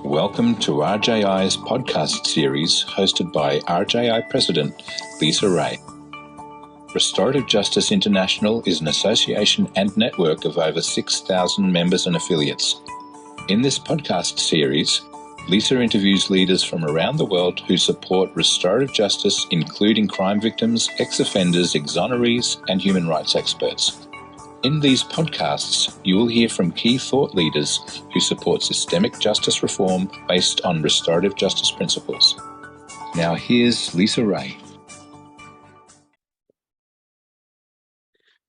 Welcome to RJI's podcast series hosted by RJI President Lisa Ray. Restorative Justice International is an association and network of over 6,000 members and affiliates. In this podcast series, Lisa interviews leaders from around the world who support restorative justice, including crime victims, ex-offenders, exonerees, and human rights experts. In these podcasts, you will hear from key thought leaders who support systemic justice reform based on restorative justice principles. Now here's Lisa Ray.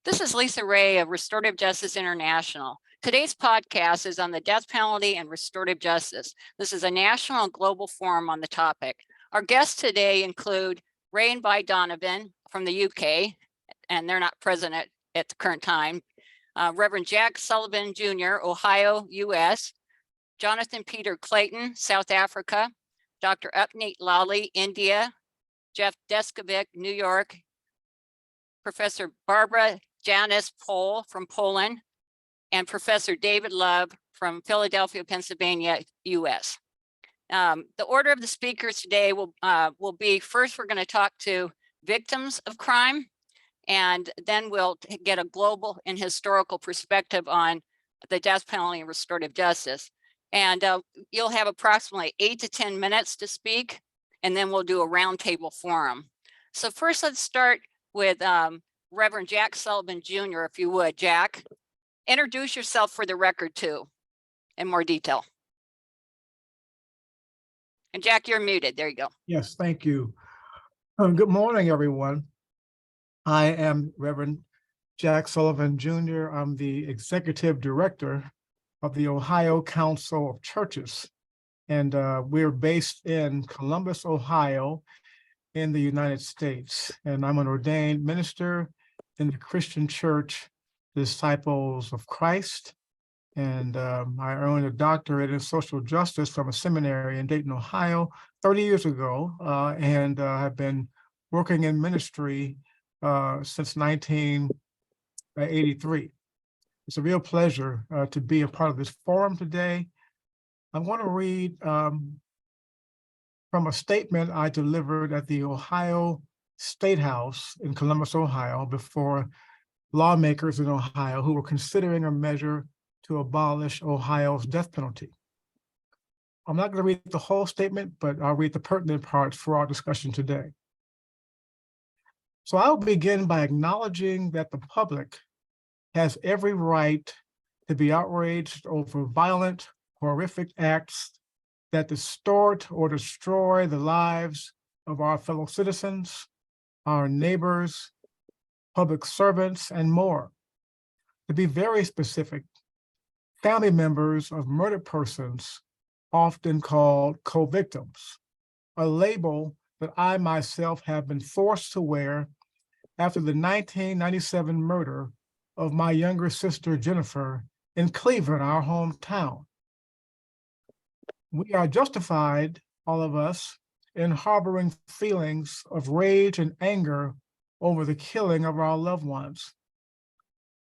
This is Lisa Ray of Restorative Justice International. Today's podcast is on the death penalty and restorative justice. This is a national and global forum on the topic. Our guests today include Ray and Vi Donovan from the UK, and they're not present at the current time. Reverend Jack Sullivan Jr., Ohio, US. Jonathan Peter Clayton, South Africa. Dr. Upneet Lally, India. Jeff Deskovic, New York. Professor Barbara Janis Pol from Poland. And Professor David Love from Philadelphia, Pennsylvania, US. The order of the speakers today will be, first we're going to talk to victims of crime, and then we'll get a global and historical perspective on the death penalty and restorative justice. And you'll have approximately 8 to 10 minutes to speak, and then we'll do a roundtable forum. So first, let's start with Reverend Jack Sullivan Jr., if you would. Jack, introduce yourself for the record too, in more detail. And Jack, you're muted. There you go. Yes, thank you. Good morning, everyone. I am Reverend Jack Sullivan Jr. I'm the Executive Director of the Ohio Council of Churches, and we're based in Columbus, Ohio, in the United States. And I'm an ordained minister in the Christian Church, Disciples of Christ, and I earned a doctorate in social justice from a seminary in Dayton, Ohio, 30 years ago, and have been working in ministry since 1983. It's a real pleasure to be a part of this forum today. I want to read from a statement I delivered at the Ohio State House in Columbus, Ohio, before lawmakers in Ohio who were considering a measure to abolish Ohio's death penalty. I'm not going to read the whole statement, but I'll read the pertinent parts for our discussion today. So I'll begin by acknowledging that the public has every right to be outraged over violent, horrific acts that distort or destroy the lives of our fellow citizens, our neighbors, public servants, and more. To be very specific, family members of murdered persons, often called co-victims, a label that I myself have been forced to wear after the 1997 murder of my younger sister, Jennifer, in Cleveland, our hometown. We are justified, all of us, in harboring feelings of rage and anger over the killing of our loved ones.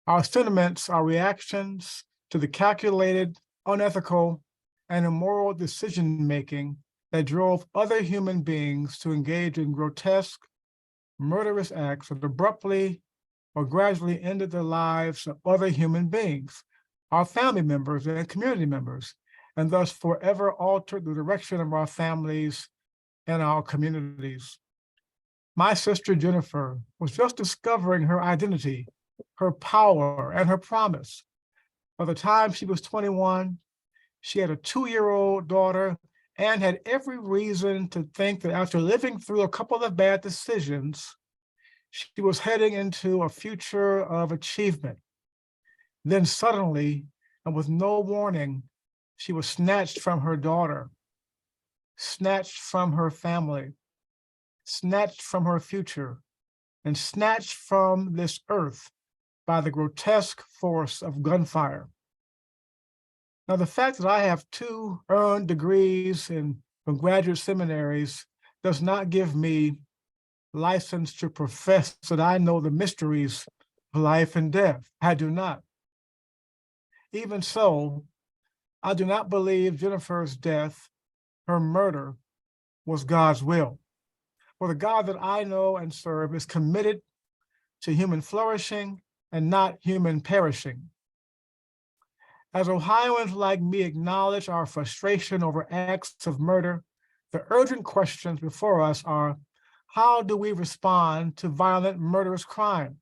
Our sentiments are reactions to the calculated, unethical, and immoral decision-making that drove other human beings to engage in grotesque, murderous acts that abruptly or gradually ended the lives of other human beings, our family members and community members, and thus forever altered the direction of our families and our communities. My sister Jennifer was just discovering her identity, her power, and her promise. By the time she was 21, she had a 2-year-old daughter and had every reason to think that after living through a couple of bad decisions, she was heading into a future of achievement. Then suddenly, and with no warning, she was snatched from her daughter, snatched from her family, snatched from her future, and snatched from this earth by the grotesque force of gunfire. Now, the fact that I have 2 earned degrees from graduate seminaries does not give me license to profess that I know the mysteries of life and death. I do not. Even so, I do not believe Jennifer's death, her murder, was God's will. For the God that I know and serve is committed to human flourishing and not human perishing. As Ohioans like me acknowledge our frustration over acts of murder, the urgent questions before us are, how do we respond to violent, murderous crime?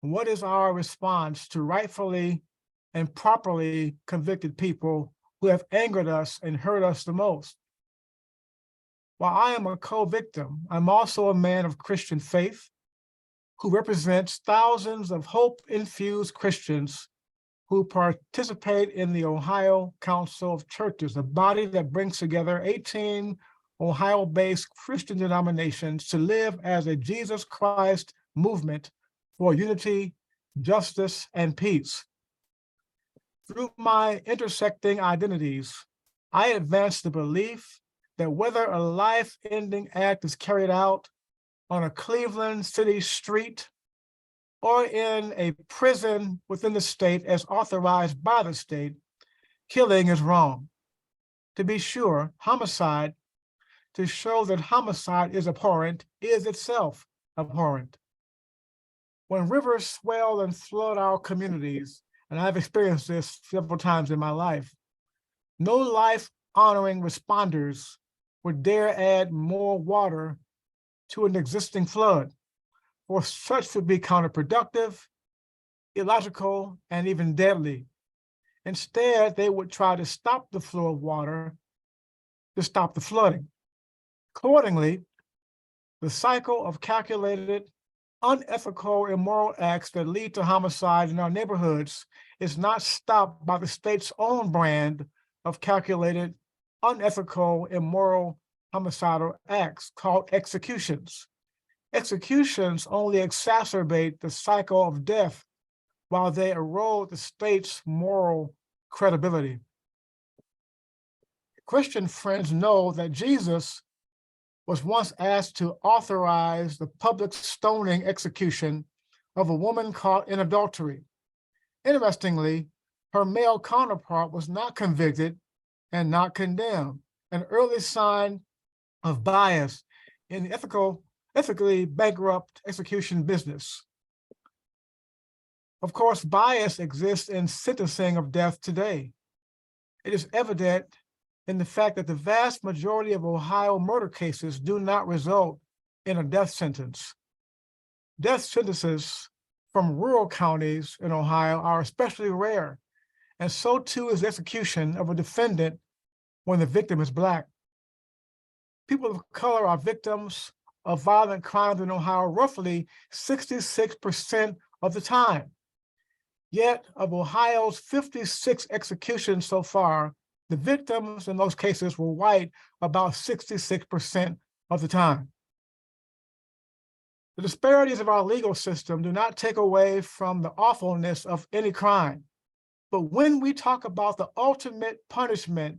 What is our response to rightfully and properly convicted people who have angered us and hurt us the most? While I am a co-victim, I'm also a man of Christian faith who represents thousands of hope-infused Christians who participate in the Ohio Council of Churches, a body that brings together 18 Ohio-based Christian denominations to live as a Jesus Christ movement for unity, justice, and peace. Through my intersecting identities, I advance the belief that whether a life-ending act is carried out on a Cleveland city street or in a prison within the state as authorized by the state, killing is wrong. To be sure, homicide, to show that homicide is abhorrent, is itself abhorrent. When rivers swell and flood our communities, and I've experienced this several times in my life, no life-honoring responders would dare add more water to an existing flood, for such would be counterproductive, illogical, and even deadly. Instead, they would try to stop the flow of water to stop the flooding. Accordingly, the cycle of calculated, unethical, immoral acts that lead to homicide in our neighborhoods is not stopped by the state's own brand of calculated, unethical, immoral, homicidal acts called executions. Executions only exacerbate the cycle of death while they erode the state's moral credibility. Christian friends know that Jesus was once asked to authorize the public stoning execution of a woman caught in adultery. Interestingly, her male counterpart was not convicted and not condemned, an early sign of bias in the ethically bankrupt execution business. Of course, bias exists in sentencing of death today. It is evident in the fact that the vast majority of Ohio murder cases do not result in a death sentence. Death sentences from rural counties in Ohio are especially rare, and so too is the execution of a defendant when the victim is Black. People of color are victims of violent crimes in Ohio roughly 66% of the time. Yet of Ohio's 56 executions so far, the victims in those cases were white about 66% of the time. The disparities of our legal system do not take away from the awfulness of any crime. But when we talk about the ultimate punishment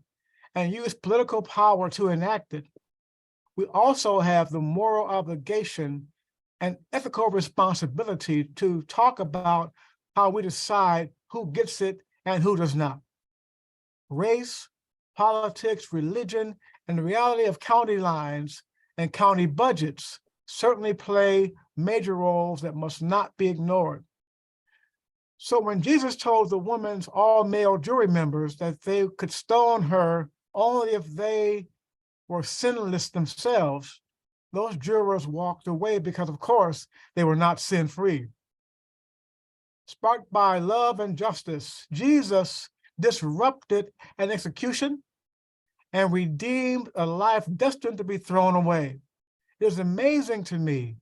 and use political power to enact it, we also have the moral obligation and ethical responsibility to talk about how we decide who gets it and who does not. Race, politics, religion, and the reality of county lines and county budgets certainly play major roles that must not be ignored. So when Jesus told the woman's all-male jury members that they could stone her only if they were sinless themselves, those jurors walked away because, of course, they were not sin-free. Sparked by love and justice, Jesus disrupted an execution and redeemed a life destined to be thrown away. It is amazing to me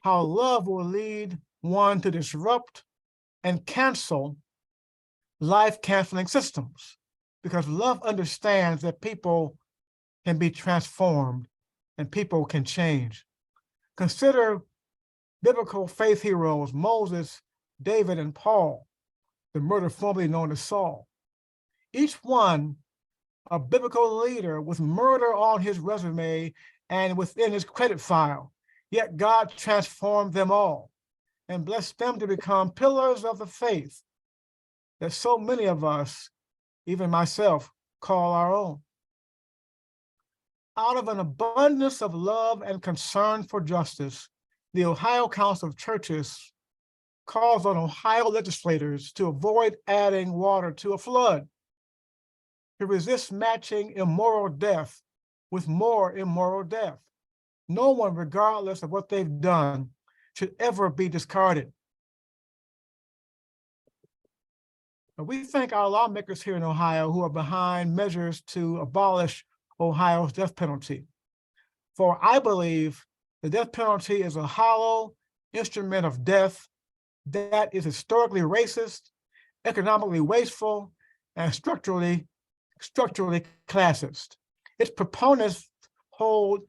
how love will lead one to disrupt and cancel life-canceling systems, because love understands that people can be transformed and people can change. Consider biblical faith heroes, Moses, David, and Paul, the murderer formerly known as Saul. Each one a biblical leader with murder on his resume and within his credit file, yet God transformed them all and blessed them to become pillars of the faith that so many of us even myself, call our own. Out of an abundance of love and concern for justice, the Ohio Council of Churches calls on Ohio legislators to avoid adding water to a flood, to resist matching immoral death with more immoral death. No one, regardless of what they've done, should ever be discarded. We thank our lawmakers here in Ohio who are behind measures to abolish Ohio's death penalty. For I believe the death penalty is a hollow instrument of death that is historically racist, economically wasteful, and structurally classist. Its proponents hold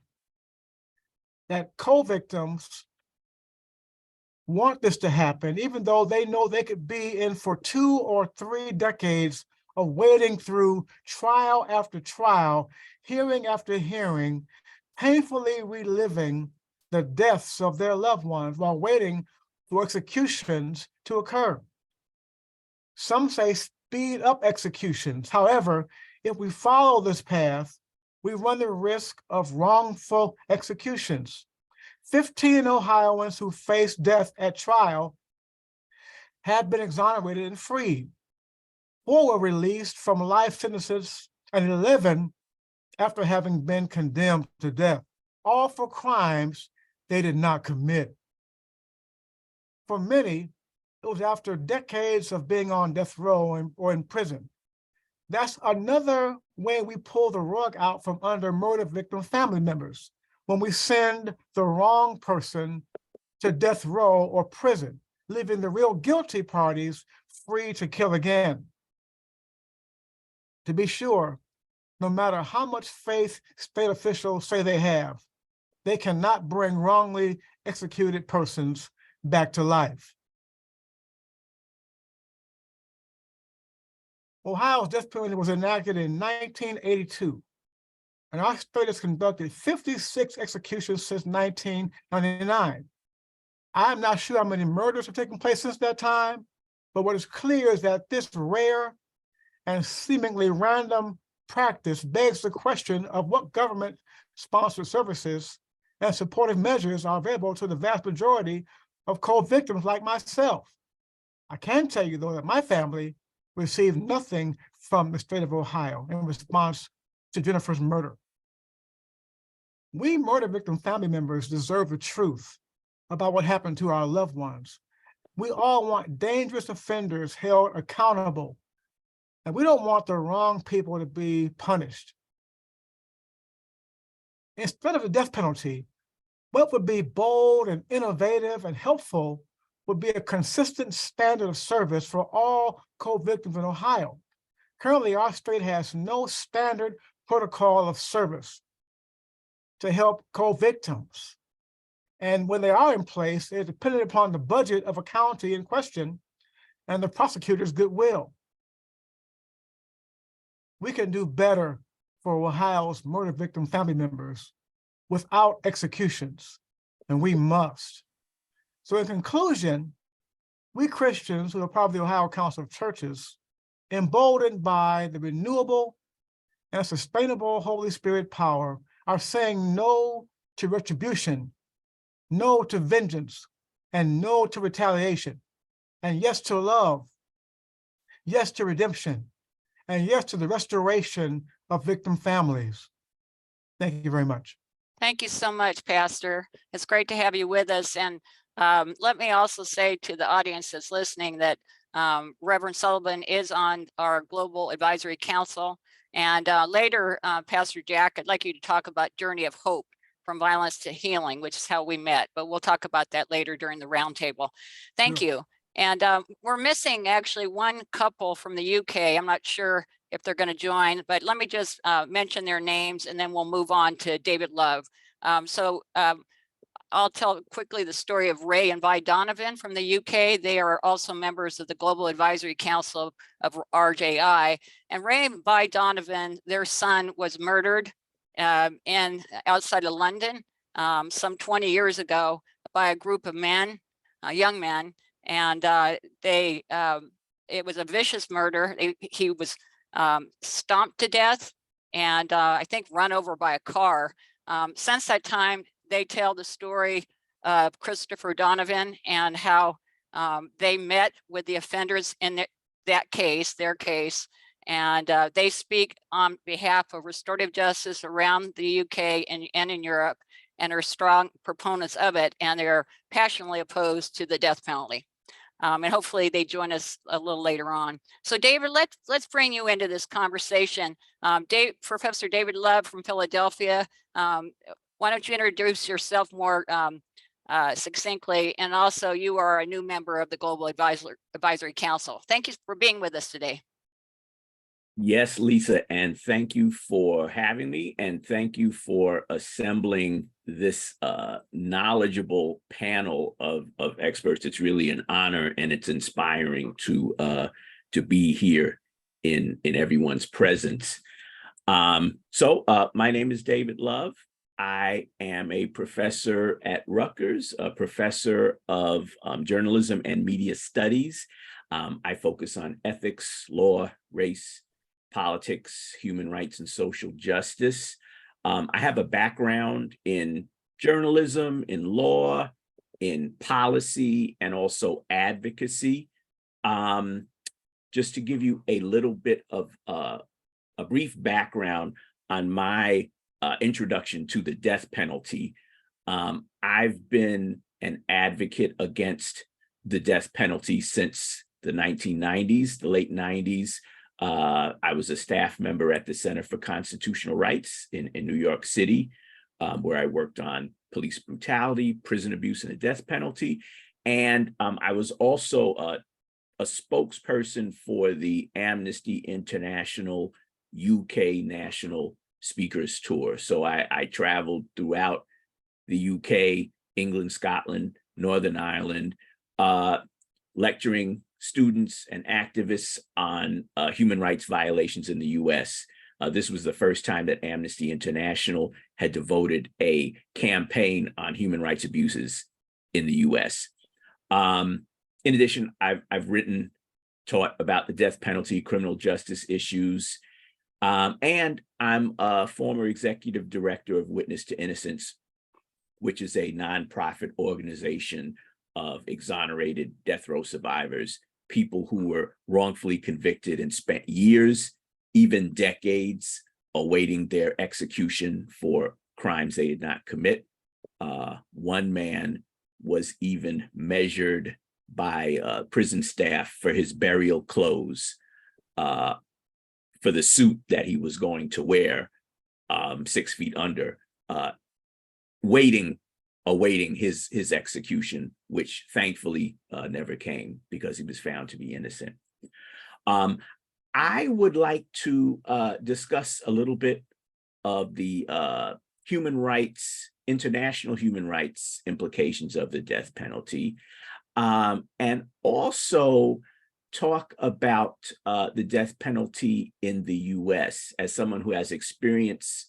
that co-victims want this to happen, even though they know they could be in for 2 or 3 decades of wading through trial after trial, hearing after hearing, painfully reliving the deaths of their loved ones while waiting for executions to occur. Some say speed up executions. However, if we follow this path, we run the risk of wrongful executions. 15 Ohioans who faced death at trial had been exonerated and freed. 4 were released from life sentences, and 11 after having been condemned to death, all for crimes they did not commit. For many, it was after decades of being on death row or in prison. That's another way we pull the rug out from under murder victim family members, when we send the wrong person to death row or prison, leaving the real guilty parties free to kill again. To be sure, no matter how much faith state officials say they have, they cannot bring wrongly executed persons back to life. Ohio's death penalty was enacted in 1982, and our state has conducted 56 executions since 1999. I'm not sure how many murders have taken place since that time, but what is clear is that this rare and seemingly random practice begs the question of what government-sponsored services and supportive measures are available to the vast majority of co-victims like myself. I can tell you, though, that my family received nothing from the state of Ohio in response to Jennifer's murder. We murder victim family members deserve the truth about what happened to our loved ones. We all want dangerous offenders held accountable, and we don't want the wrong people to be punished. Instead of the death penalty, what would be bold and innovative and helpful would be a consistent standard of service for all co-victims in Ohio. Currently, our state has no standard protocol of service to help co-victims. And when they are in place, they're dependent upon the budget of a county in question and the prosecutor's goodwill. We can do better for Ohio's murder victim family members without executions, and we must. So in conclusion, we Christians who are part of the Ohio Council of Churches, emboldened by the renewable and sustainable Holy Spirit power, are saying no to retribution, no to vengeance, and no to retaliation, and yes to love, yes to redemption, and yes to the restoration of victim families. Thank you very much. Thank you so much, Pastor. It's great to have you with us. And let me also say to the audience that's listening that Reverend Sullivan is on our Global Advisory Council. And later, Pastor Jack, I'd like you to talk about Journey of Hope from Violence to Healing, which is how we met. But we'll talk about that later during the roundtable. Thank you. And we're missing actually one couple from the UK. I'm not sure if they're going to join, but let me just mention their names and then we'll move on to David Love. I'll tell quickly the story of Ray and Vi Donovan from the UK. They are also members of the Global Advisory Council of RJI. And Ray and Vi Donovan, their son was murdered outside of London some 20 years ago by a group of men, young men. And it was a vicious murder. He was stomped to death and I think run over by a car. Since that time, they tell the story of Christopher Donovan and how they met with the offenders in their case, and they speak on behalf of restorative justice around the UK and in Europe, and are strong proponents of it, and they're passionately opposed to the death penalty. And hopefully they join us a little later on. So David, let's bring you into this conversation. Professor David Love from Philadelphia, why don't you introduce yourself more succinctly, and also you are a new member of the Global Advisory Council. Thank you for being with us today. Yes, Lisa, and thank you for having me, and thank you for assembling this knowledgeable panel of experts. It's really an honor, and it's inspiring to be here in everyone's presence. So my name is David Love. I am a professor at Rutgers, a professor of journalism and media studies. I focus on ethics, law, race, politics, human rights, and social justice. I have a background in journalism, in law, in policy, and also advocacy. Just to give you a little bit of a brief background on my introduction to the death penalty, I've been an advocate against the death penalty since the 1990s, the late 90s. I was a staff member at the Center for Constitutional Rights in New York City, where I worked on police brutality, prison abuse, and the death penalty. And I was also a spokesperson for the Amnesty International UK National Speakers Tour. So I traveled throughout the UK, England, Scotland, Northern Ireland, lecturing students and activists on human rights violations in the US. This was the first time that Amnesty International had devoted a campaign on human rights abuses in the US. In addition, I've written, taught about the death penalty, criminal justice issues, and I'm a former executive director of Witness to Innocence, which is a nonprofit organization of exonerated death row survivors, people who were wrongfully convicted and spent years, even decades, awaiting their execution for crimes they did not commit. One man was even measured by prison staff for his burial clothes, for the suit that he was going to wear 6 feet under, awaiting his execution, which thankfully never came because he was found to be innocent. I would like to discuss a little bit of the human rights, international human rights implications of the death penalty, and also talk about the death penalty in the US as someone who has experience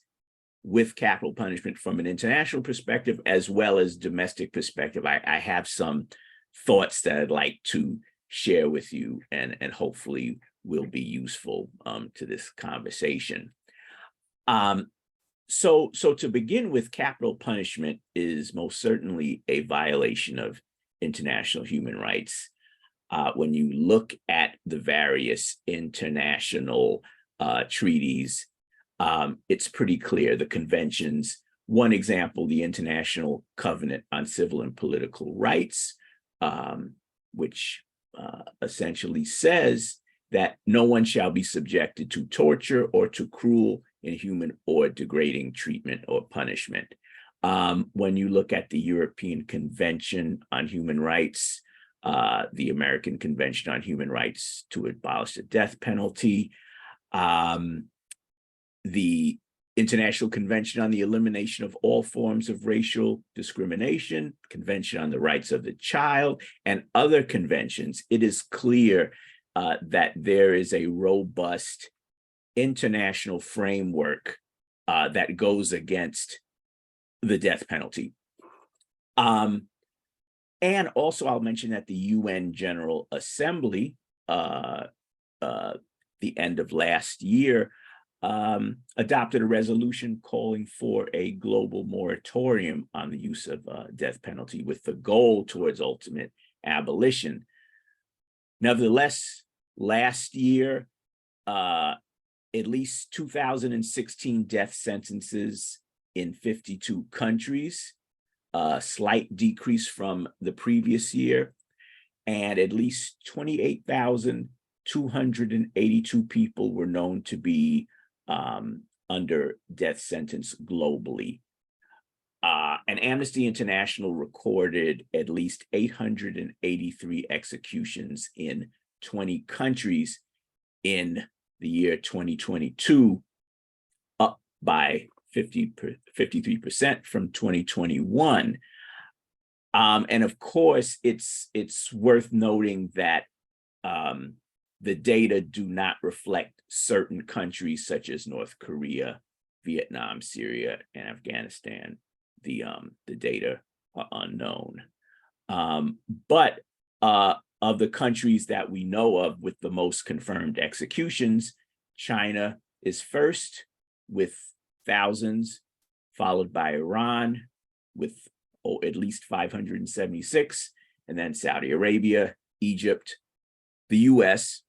with capital punishment from an international perspective as well as domestic perspective. I have some thoughts that I'd like to share with you and hopefully will be useful to this conversation. So to begin with, capital punishment is most certainly a violation of international human rights. When you look at the various international treaties, it's pretty clear, the conventions. One example, the International Covenant on Civil and Political Rights, which essentially says that no one shall be subjected to torture or to cruel, inhuman, or degrading treatment or punishment. When you look at the European Convention on Human Rights, the American Convention on Human Rights to abolish the death penalty, the International Convention on the Elimination of All Forms of Racial Discrimination, Convention on the Rights of the Child, and other conventions, it is clear that there is a robust international framework that goes against the death penalty. And also I'll mention that the UN General Assembly, the the end of last year, adopted a resolution calling for a global moratorium on the use of death penalty with the goal towards ultimate abolition. Nevertheless, last year, at least 2,016 death sentences in 52 countries, a slight decrease from the previous year, and at least 28,282 people were known to be under death sentence globally. And Amnesty International recorded at least 883 executions in 20 countries in the year 2022, up by 53% from 2021. And of course, it's worth noting that the data do not reflect certain countries such as North Korea, Vietnam, Syria, and Afghanistan. The data are unknown. But of the countries that we know of with the most confirmed executions, China is first with thousands, followed by Iran with at least 576, and then Saudi Arabia, Egypt, the US,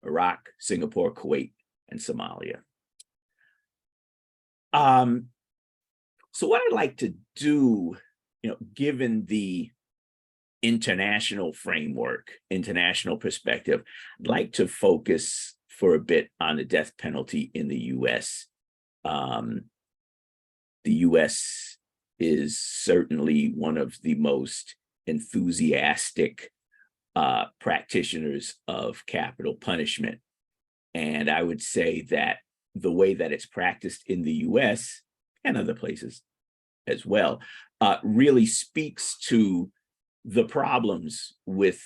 Iraq, Singapore, Kuwait, and Somalia. So what I'd like to do, given the international framework, international perspective, I'd like to focus for a bit on the death penalty in the US. The US is certainly one of the most enthusiastic practitioners of capital punishment. And I would say that the way that it's practiced in the US and other places as well really speaks to the problems with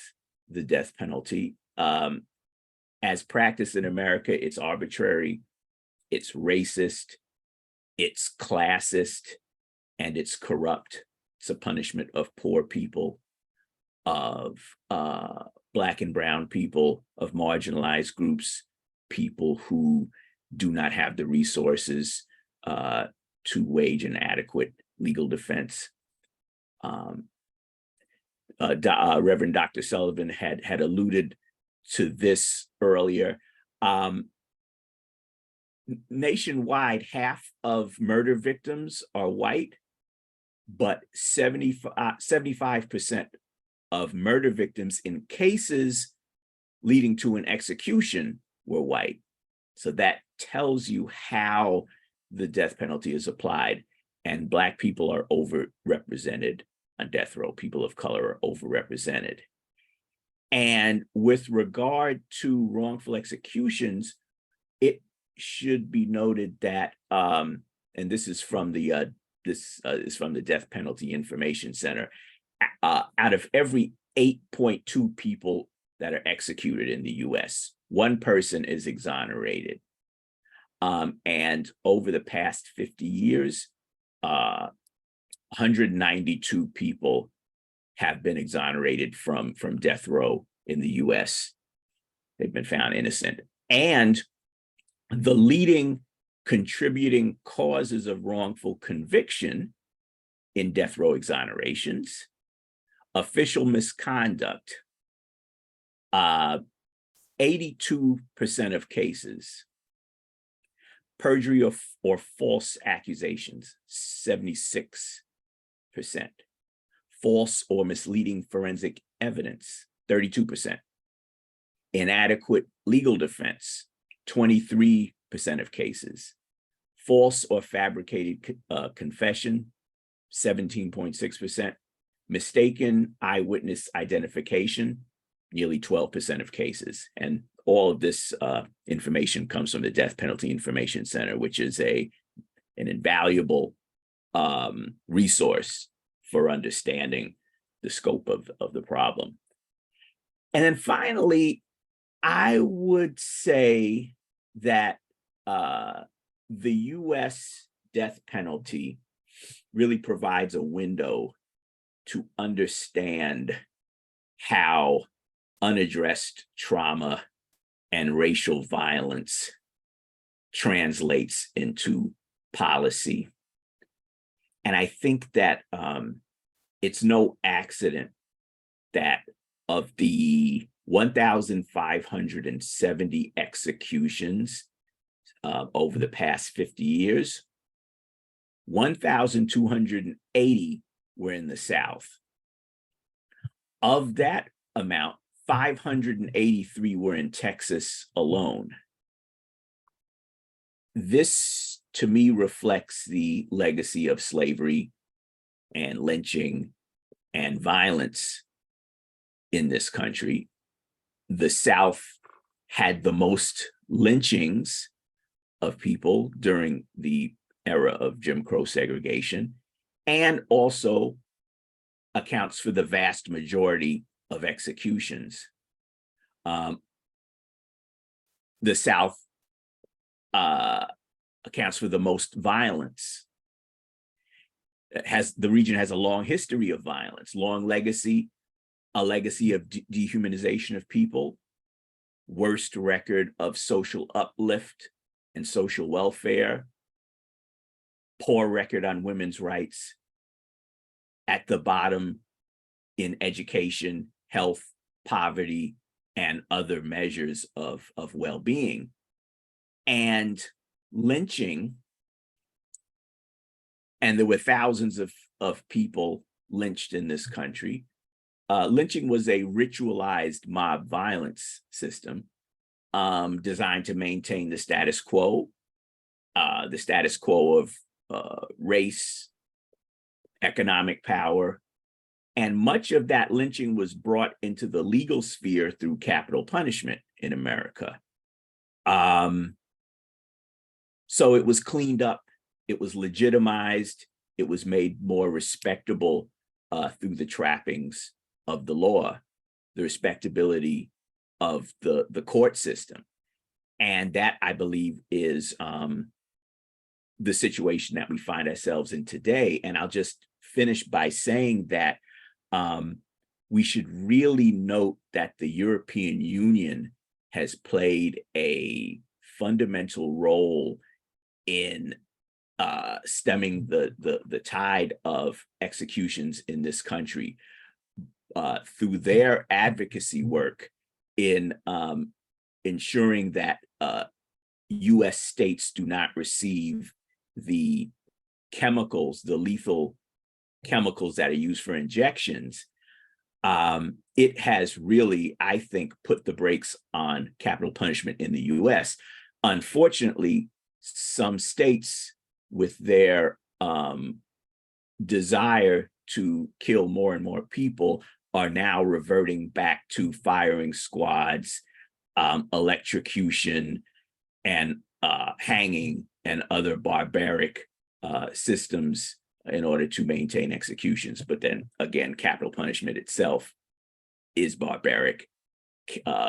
the death penalty. As practiced in America, it's arbitrary, it's racist, it's classist, and it's corrupt. It's a punishment of poor people, of Black and brown people, of marginalized groups, people who do not have the resources to wage an adequate legal defense. Reverend Dr. Sullivan had alluded to this earlier. Nationwide, half of murder victims are white, but 75% of murder victims in cases leading to an execution were white. So that tells you how the death penalty is applied, and Black people are overrepresented on death row. People of color are overrepresented. And with regard to wrongful executions, it should be noted that, and this is from the Death Penalty Information Center, out of every 8.2 people that are executed in the US, one person is exonerated. And over the past 50 years, 192 people have been exonerated from death row in the US. They've been found innocent. And the leading contributing causes of wrongful conviction in death row exonerations: official misconduct, 82% of cases; perjury or false accusations, 76%; false or misleading forensic evidence, 32%; inadequate legal defense, 23% of cases; false or fabricated confession, 17.6%; mistaken eyewitness identification, nearly 12% of cases. And all of this information comes from the Death Penalty Information Center, which is an invaluable resource for understanding the scope of the problem. And then finally, I would say that the US death penalty really provides a window to understand how unaddressed trauma and racial violence translates into policy. And I think that it's no accident that of the 1,570 executions over the past 50 years, 1,280 were in the South. Of that amount, 583 were in Texas alone. This, to me, reflects the legacy of slavery and lynching and violence in this country. The South had the most lynchings of people during the era of Jim Crow segregation, and also accounts for the vast majority of executions. The South accounts for the most violence. The region has a long history of violence, long legacy, a legacy of dehumanization of people, worst record of social uplift and social welfare, poor record on women's rights, at the bottom in education, health, poverty, and other measures of well-being. And lynching, and there were thousands of people lynched in this country. Lynching was a ritualized mob violence system designed to maintain the status quo of race, economic power, and much of that lynching was brought into the legal sphere through capital punishment in America. So it was cleaned up, it was legitimized, it was made more respectable through the trappings of the law, the respectability of the court system. And that, I believe, is the situation that we find ourselves in today. And I'll just finish by saying that we should really note that the European Union has played a fundamental role in stemming the tide of executions in this country through their advocacy work in ensuring that US states do not receive the chemicals, the lethal chemicals that are used for injections. It has really, I think, put the brakes on capital punishment in the US. Unfortunately, some states, with their desire to kill more and more people, are now reverting back to firing squads, electrocution, and hanging and other barbaric systems in order to maintain executions. But then again, capital punishment itself is barbaric.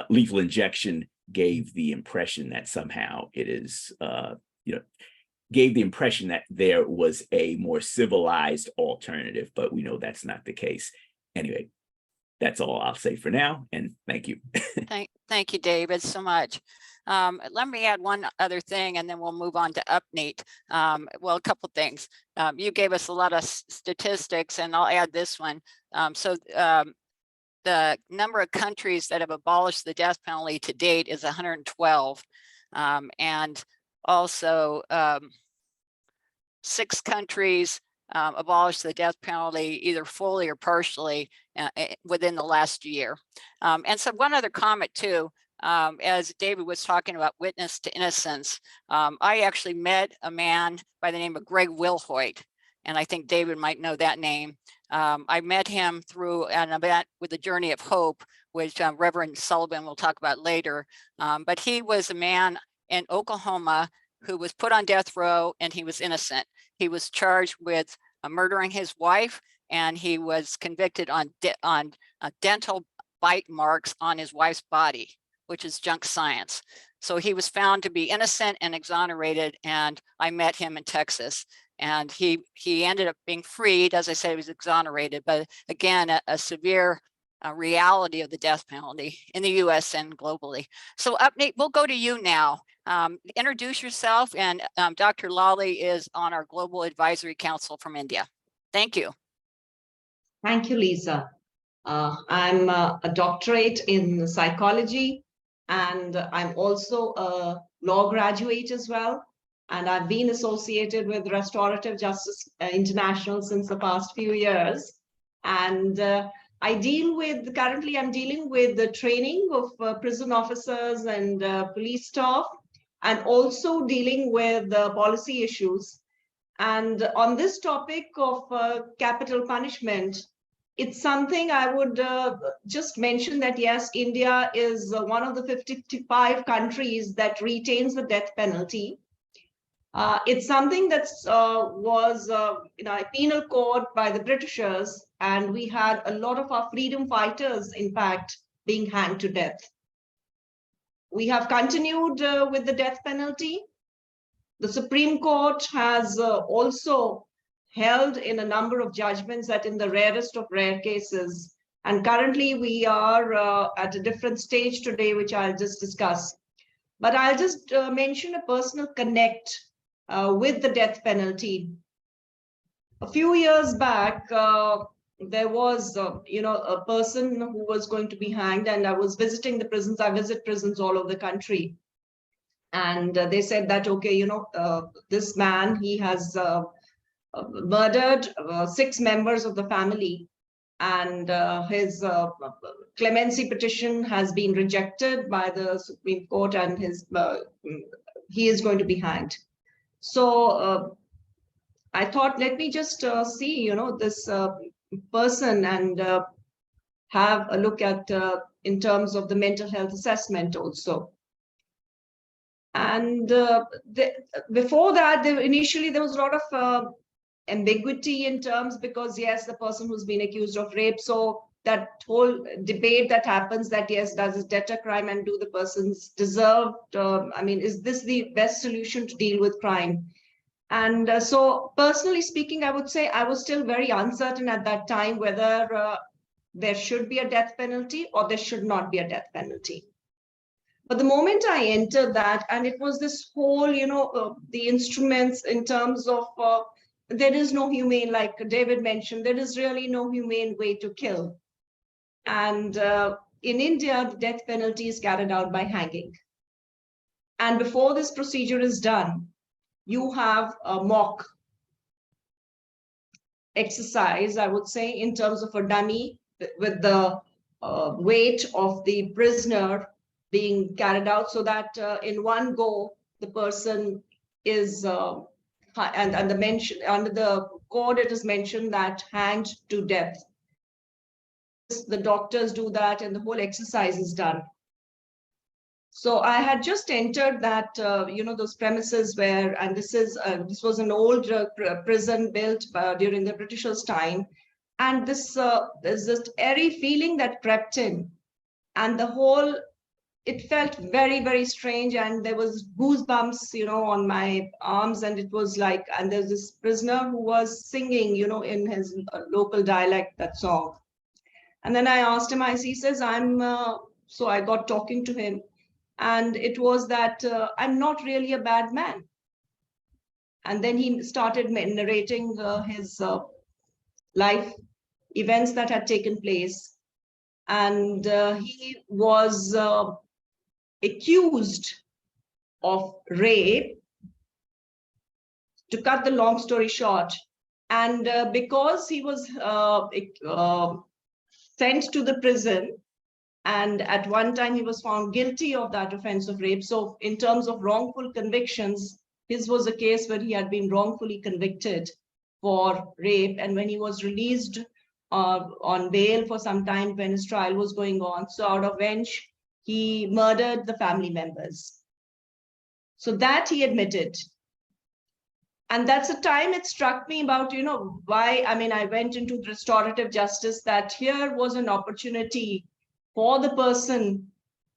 Lethal injection gave the impression that somehow it is, gave the impression that there was a more civilized alternative, but we know that's not the case. Anyway, that's all I'll say for now, and thank you. Thank you, David, so much. Let me add one other thing, and then we'll move on to UpNeat. Well, a couple things. You gave us a lot of statistics, and I'll add this one. The number of countries that have abolished the death penalty to date is 112. And also 6 countries abolished the death penalty either fully or partially within the last year. And so one other comment too, as David was talking about witness to innocence, I actually met a man by the name of Greg Wilhoit, and I think David might know that name. I met him through an event with the Journey of Hope, which Reverend Sullivan will talk about later. But he was a man in Oklahoma who was put on death row, and he was innocent. He was charged with murdering his wife, and he was convicted on dental bite marks on his wife's body, which is junk science. So he was found to be innocent and exonerated, and I met him in Texas. And he ended up being freed. As I said, he was exonerated, but again, a severe reality of the death penalty in the US and globally. So Upnate, we'll go to you now. Introduce yourself, and Dr. Lally is on our Global Advisory Council from India. Thank you. Thank you, Lisa. I'm a doctorate in psychology, and I'm also a law graduate as well. And I've been associated with Restorative Justice International since the past few years. And currently I'm dealing with the training of prison officers and police staff, and also dealing with policy issues. And on this topic of capital punishment, it's something I would just mention that, yes, India is one of the 55 countries that retains the death penalty. It's something that was in a penal code by the Britishers, and we had a lot of our freedom fighters, in fact, being hanged to death. We have continued with the death penalty. The Supreme Court has also held in a number of judgments that in the rarest of rare cases, and currently we are at a different stage today, which I'll just discuss. But I'll just mention a personal connect with the death penalty. A few years back, there was, a person who was going to be hanged, and I was visiting the prisons. I visit prisons all over the country. And they said that, okay, this man, he has murdered 6 members of the family, and his clemency petition has been rejected by the Supreme Court, and he is going to be hanged. So I thought, let me just see, this person and have a look at in terms of the mental health assessment also. And before that, initially there was a lot of ambiguity in terms, because yes, the person who's been accused of rape, so that whole debate that happens that, yes, does it deter crime, and do the persons deserve, is this the best solution to deal with crime? And so personally speaking, I would say I was still very uncertain at that time whether there should be a death penalty or there should not be a death penalty. But the moment I entered that, and it was this whole, the instruments in terms of there is no humane, like David mentioned, there is really no humane way to kill. And in India, the death penalty is carried out by hanging. And before this procedure is done, you have a mock exercise, I would say, in terms of a dummy with the weight of the prisoner being carried out, so that in one go, the person is, and under the code, it is mentioned that hanged to death. The doctors do that, and the whole exercise is done. So I had just entered that, those premises where, and this was an old prison built during the Britishers' time. And there's this airy feeling that crept in, and the whole, it felt very, very strange. And there was goosebumps, on my arms. And it was like, and there's this prisoner who was singing, in his local dialect, that song. And then I asked him, he says, so I got talking to him. And it was that I'm not really a bad man. And then he started narrating his life events that had taken place. And he was accused of rape, to cut the long story short. And because he was sent to the prison, and at one time he was found guilty of that offense of rape. So in terms of wrongful convictions, his was a case where he had been wrongfully convicted for rape. And when he was released on bail for some time when his trial was going on, so out of revenge, he murdered the family members. So that he admitted. And that's the time it struck me about, why, I went into restorative justice, that here was an opportunity for the person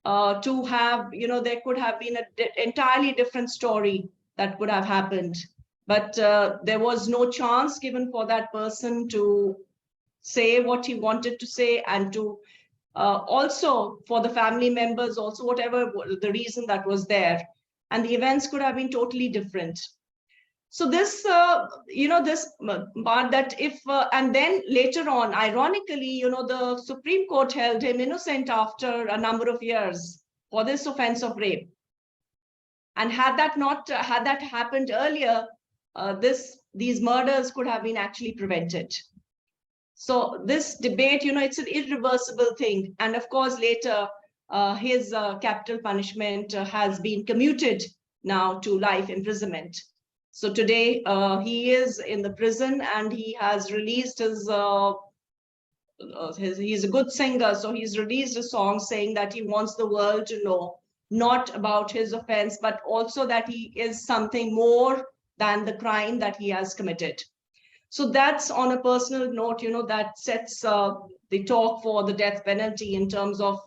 to have, there could have been an entirely different story that could have happened. But there was no chance given for that person to say what he wanted to say, and to also for the family members, also whatever the reason that was there. And the events could have been totally different. So this, this part that if, and then later on, ironically, the Supreme Court held him innocent after a number of years for this offense of rape. And had that happened earlier, these murders could have been actually prevented. So this debate, it's an irreversible thing. And of course, later, his capital punishment has been commuted now to life imprisonment. So today he is in the prison and he has released he's a good singer. So he's released a song saying that he wants the world to know not about his offense, but also that he is something more than the crime that he has committed. So that's on a personal note, that sets the talk for the death penalty in terms of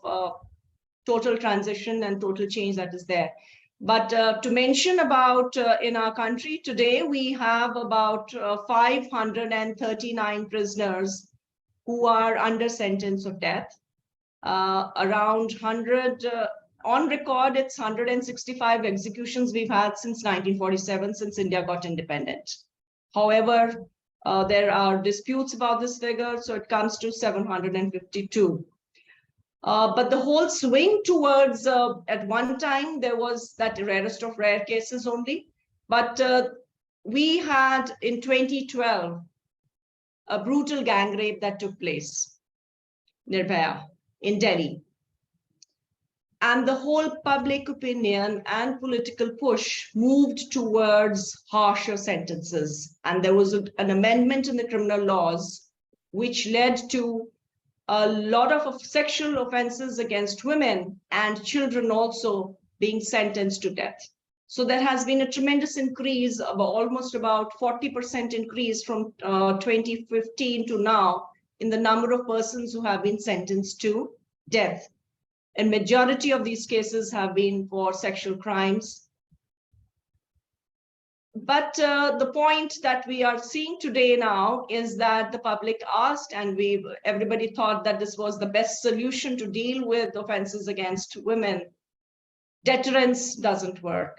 total transition and total change that is there. But to mention about in our country today, we have about 539 prisoners who are under sentence of death. Around 100, on record, it's 165 executions we've had since 1947, since India got independent. However, there are disputes about this figure, so it comes to 752. But the whole swing towards, at one time, there was that rarest of rare cases only. But we had in 2012, a brutal gang rape that took place, Nirbhaya, in Delhi. And the whole public opinion and political push moved towards harsher sentences. And there was an amendment in the criminal laws, which led to a lot of sexual offenses against women and children also being sentenced to death. So there has been a tremendous increase of almost about 40% increase from 2015 to now in the number of persons who have been sentenced to death. And majority of these cases have been for sexual crimes. But the point that we are seeing today now is that the public asked, and everybody thought that this was the best solution to deal with offenses against women. Deterrence doesn't work.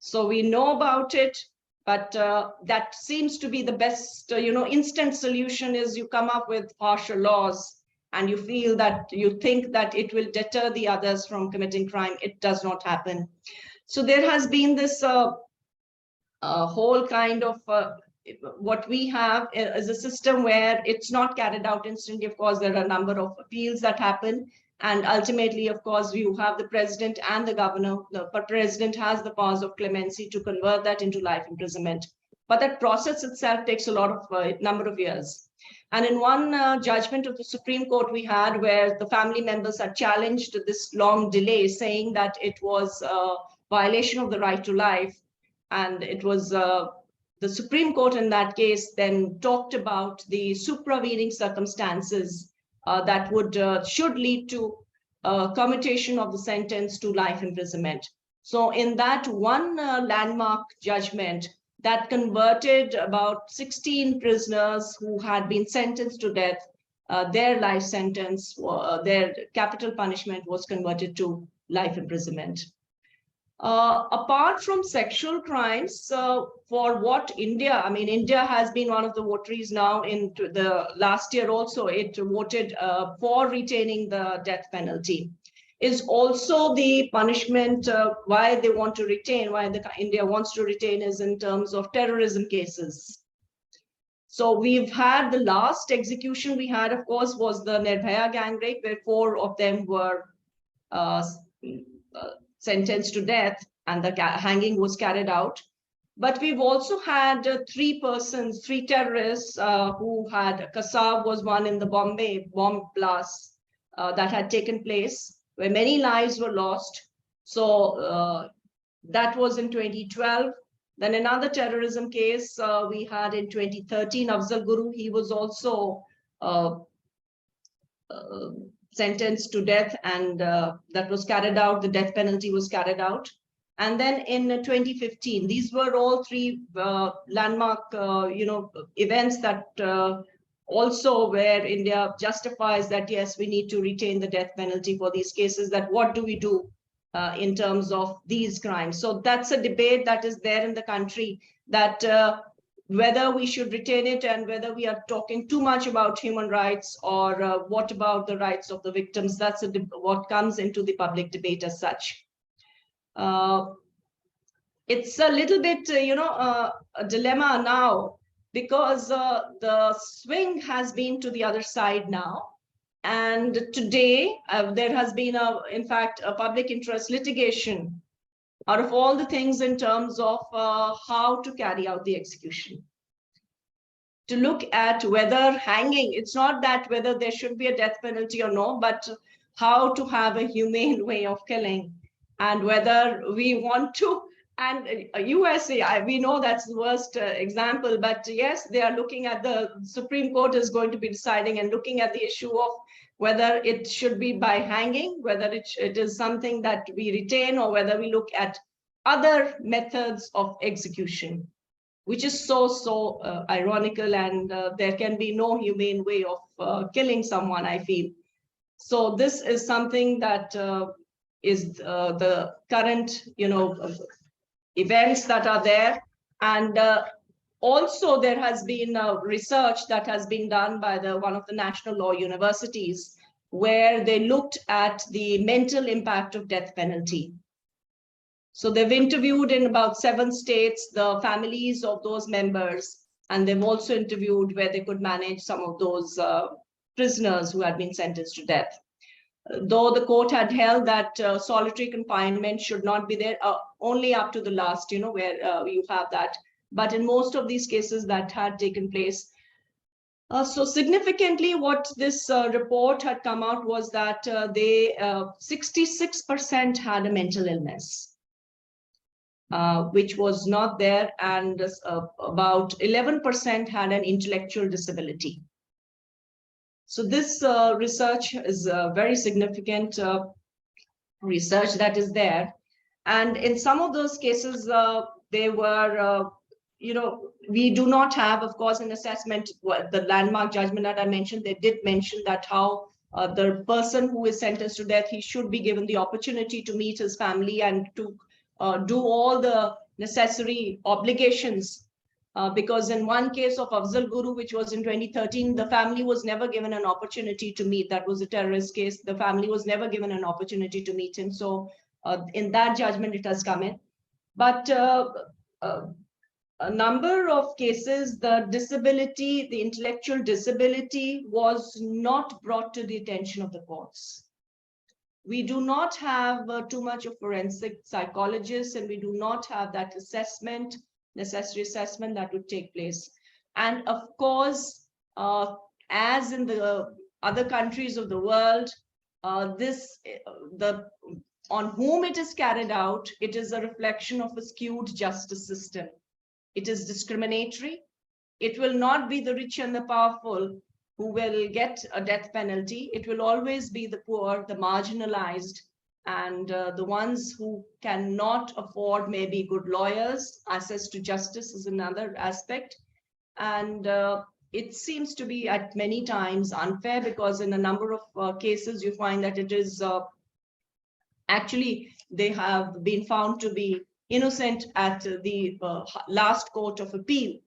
So we know about it, but that seems to be the best, instant solution is you come up with harsher laws and you think that it will deter the others from committing crime. It does not happen. So there has been this whole kind of what we have is a system where it's not carried out instantly. Of course, there are a number of appeals that happen. And ultimately, of course, you have the president and the governor. The president has the powers of clemency to convert that into life imprisonment. But that process itself takes a lot of number of years. And in one judgment of the Supreme Court we had, where the family members had challenged this long delay, saying that it was a violation of the right to life. And it was the Supreme Court in that case then talked about the supervening circumstances that should lead to commutation of the sentence to life imprisonment. So in that one landmark judgment that converted about 16 prisoners who had been sentenced to death, their life sentence, their capital punishment was converted to life imprisonment. Apart from sexual crimes, for what India has been one of the votaries now. In the last year also, it voted for retaining the death penalty. Is also the punishment why they want to retain, why India wants to retain is in terms of terrorism cases. So we've had the last execution we had, of course, was the Nirbhaya gang rape, where 4 of them were sentenced to death and the hanging was carried out. But we've also had 3 terrorists who had, Kasab was one in the Bombay bomb blast that had taken place, where many lives were lost. So that was in 2012. Then another terrorism case we had in 2013, Afzal Guru, he was also sentenced to death, and that was carried out, the death penalty was carried out. And then in 2015, these were all 3 landmark events that also where India justifies that, yes, we need to retain the death penalty for these cases, that what do we do in terms of these crimes? So that's a debate that is there in the country, that whether we should retain it and whether we are talking too much about human rights, or what about the rights of the victims. That's what comes into the public debate as such. It's a little bit, a dilemma now, because the swing has been to the other side now. And today there has been, in fact, a public interest litigation out of all the things in terms of how to carry out the execution. To look at whether hanging, it's not that whether there should be a death penalty or no, but how to have a humane way of killing, and whether we want to. And USA, we know that's the worst example, but yes, they are looking at, the Supreme Court is going to be deciding and looking at the issue of whether it should be by hanging, whether it is something that we retain, or whether we look at other methods of execution, which is so ironical, and there can be no humane way of killing someone, I feel. So this is something that is the current, events that are there. And also there has been research that has been done by one of the national law universities, where they looked at the mental impact of death penalty. So they've interviewed in about 7 states the families of those members, and they've also interviewed where they could manage some of those prisoners who had been sentenced to death. Though the court had held that solitary confinement should not be there, only up to the last, where you have that. But in most of these cases that had taken place. So significantly, what this report had come out was that 66% had a mental illness, which was not there, and about 11% had an intellectual disability. So this research is very significant research that is there. And in some of those cases, they were, we do not have, of course, an assessment. The landmark judgment that I mentioned, they did mention that how the person who is sentenced to death, he should be given the opportunity to meet his family and to do all the necessary obligations. Because in one case of Afzal Guru, which was in 2013, the family was never given an opportunity to meet. That was a terrorist case. The family was never given an opportunity to meet him. So in that judgment, it has come in. But a number of cases, the disability, the intellectual disability was not brought to the attention of the courts. We do not have too much of forensic psychologists, and we do not have that assessment, necessary assessment that would take place. And of course, as in the other countries of the world, on whom it is carried out, it is a reflection of a skewed justice system. It is discriminatory. It will not be the rich and the powerful who will get a death penalty. It will always be the poor, the marginalized, and the ones who cannot afford maybe good lawyers. Access to justice is another aspect. And it seems to be at many times unfair, because in a number of cases, you find that it is actually, they have been found to be innocent at the last court of appeal.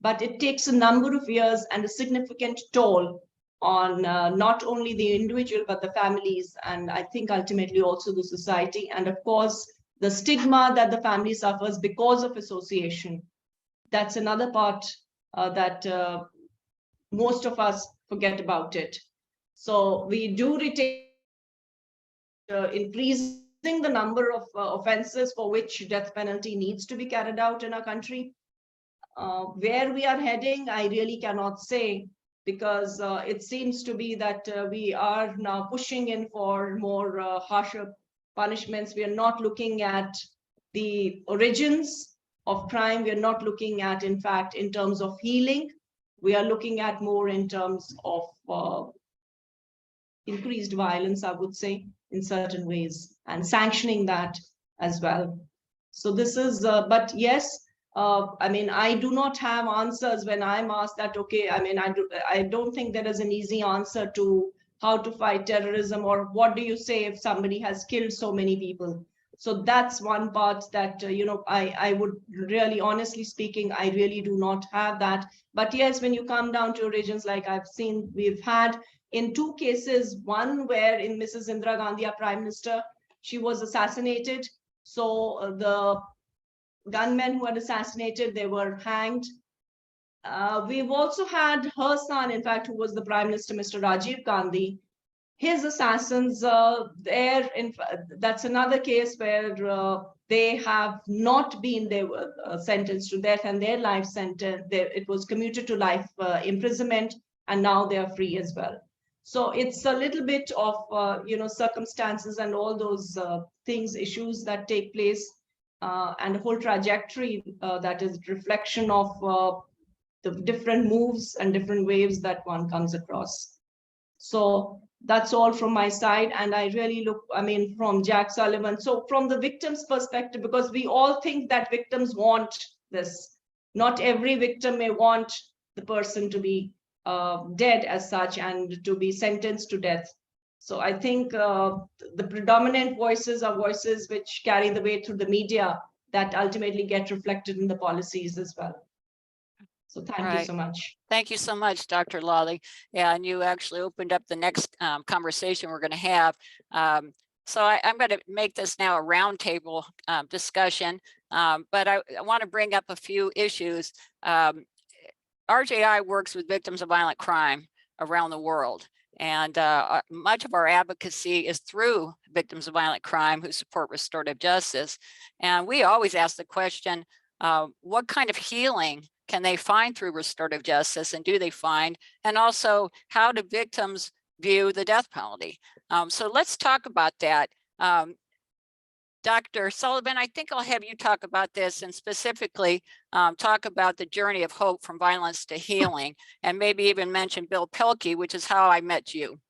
But it takes a number of years and a significant toll on not only the individual, but the families, and I think ultimately also the society. And of course, the stigma that the family suffers because of association. That's another part that most of us forget about it. So we do retain increasing the number of offenses for which death penalty needs to be carried out in our country. Where we are heading, I really cannot say, because it seems to be that we are now pushing in for more harsher punishments. We are not looking at the origins of crime. We are not looking at, in fact, in terms of healing. We are looking at more in terms of increased violence, I would say, in certain ways, and sanctioning that as well. So this is, but yes, I mean, I do not have answers when I'm asked that, okay, I mean, I don't think there is an easy answer to how to fight terrorism, or what do you say if somebody has killed so many people. So that's one part that, I would really, honestly speaking, I really do not have that. But yes, when you come down to regions, like I've seen, we've had in 2 cases, one where in Mrs. Indira Gandhi, our Prime Minister, she was assassinated. So the gunmen who had assassinated, they were hanged. We've also had her son, in fact, who was the Prime Minister, Mr. Rajiv Gandhi. His assassins, that's another case where they have not been, they were sentenced to death, and their life sentence, it was commuted to life imprisonment, and now they are free as well. So it's a little bit of, circumstances and all those things, issues that take place, and the whole trajectory that is reflection of the different moves and different waves that one comes across. So that's all from my side. And I really look, I mean, from Jack Sullivan. So from the victim's perspective, because we all think that victims want this. Not every victim may want the person to be dead as such and to be sentenced to death. So I think the predominant voices are voices which carry the weight through the media that ultimately get reflected in the policies as well. So thank you so much. Thank you so much, Dr. Lawley. Yeah, and you actually opened up the next conversation we're going to have. So I'm going to make this now a roundtable discussion, but I want to bring up a few issues. RJI works with victims of violent crime around the world, and much of our advocacy is through victims of violent crime who support restorative justice. And we always ask the question, what kind of healing can they find through restorative justice, and do they find? And also, how do victims view the death penalty? So let's talk about that. Dr. Sullivan, I think I'll have you talk about this, and specifically talk about the journey of hope from violence to healing, and maybe even mention Bill Pelkey, which is how I met you.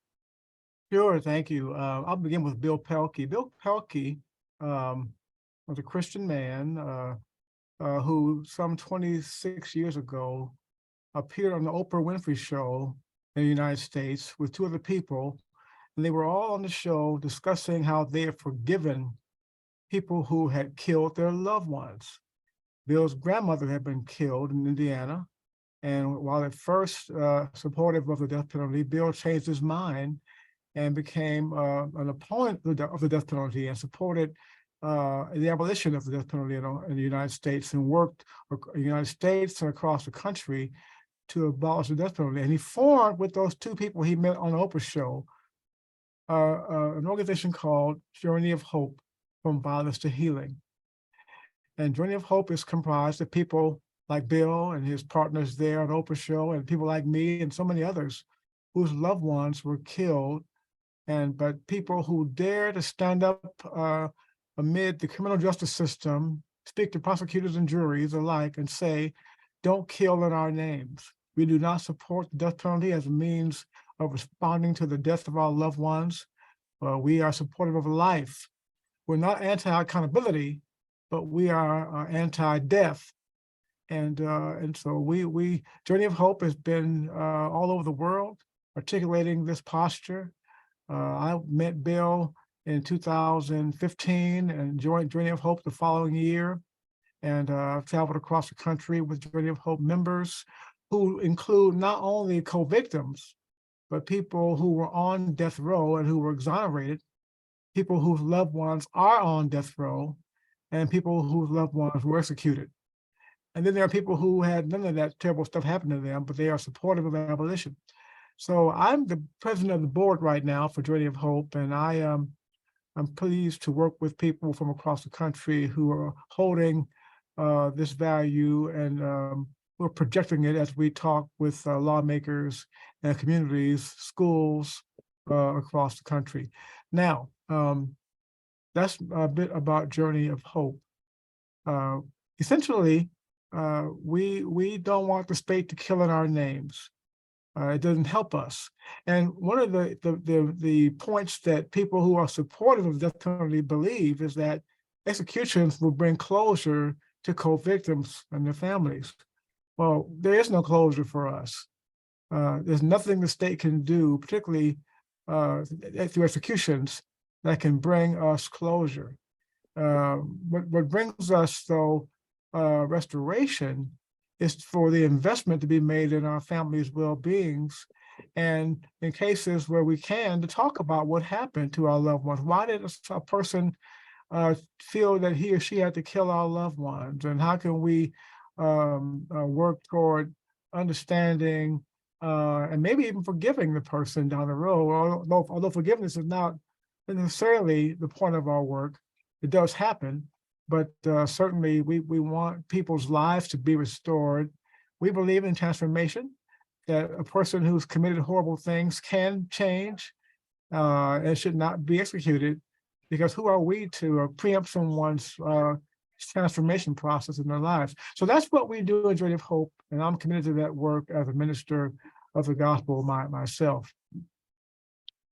Sure, thank you. I'll begin with Bill Pelkey. Bill Pelkey was a Christian man who some 26 years ago appeared on the Oprah Winfrey Show in the United States with 2 other people. And they were all on the show discussing how they had forgiven people who had killed their loved ones. Bill's grandmother had been killed in Indiana. And while at first supportive of the death penalty, Bill changed his mind and became an opponent of the death penalty and supported the abolition of the death penalty in the United States, and worked in the United States and across the country to abolish the death penalty. And he formed, with those 2 people he met on the Oprah Show, an organization called Journey of Hope, from Violence to Healing. And Journey of Hope is comprised of people like Bill and his partners there on the Oprah Show, and people like me and so many others whose loved ones were killed, but people who dare to stand up amid the criminal justice system, speak to prosecutors and juries alike, and say, don't kill in our names. We do not support the death penalty as a means of responding to the death of our loved ones. We are supportive of life. We're not anti-accountability, but we are anti-death. And so we Journey of Hope has been all over the world articulating this posture. I met Bill in 2015 and joined Journey of Hope the following year, and traveled across the country with Journey of Hope members, who include not only co-victims, but people who were on death row and who were exonerated, people whose loved ones are on death row, and people whose loved ones were executed. And then there are people who had none of that terrible stuff happen to them, but they are supportive of abolition. So I'm the president of the board right now for Journey of Hope, and I'm pleased to work with people from across the country who are holding this value, and we're projecting it as we talk with lawmakers and communities, schools across the country. Now, that's a bit about Journey of Hope. Essentially, we don't want the state to kill in our names. It doesn't help us. And one of the points that people who are supportive of the death penalty believe is that executions will bring closure to co-victims and their families. Well, there is no closure for us. There's nothing the state can do, particularly through executions, that can bring us closure. What brings us, though, restoration is for the investment to be made in our families' well-beings, and in cases where we can, to talk about what happened to our loved ones. Why did a person feel that he or she had to kill our loved ones, and how can we work toward understanding and maybe even forgiving the person down the road. Although forgiveness is not necessarily the point of our work, it does happen, but certainly we want people's lives to be restored. We believe in transformation, that a person who's committed horrible things can change and should not be executed, because who are we to preempt someone's transformation process in their lives? So that's what we do in Restorative Hope, and I'm committed to that work as a minister of the gospel myself.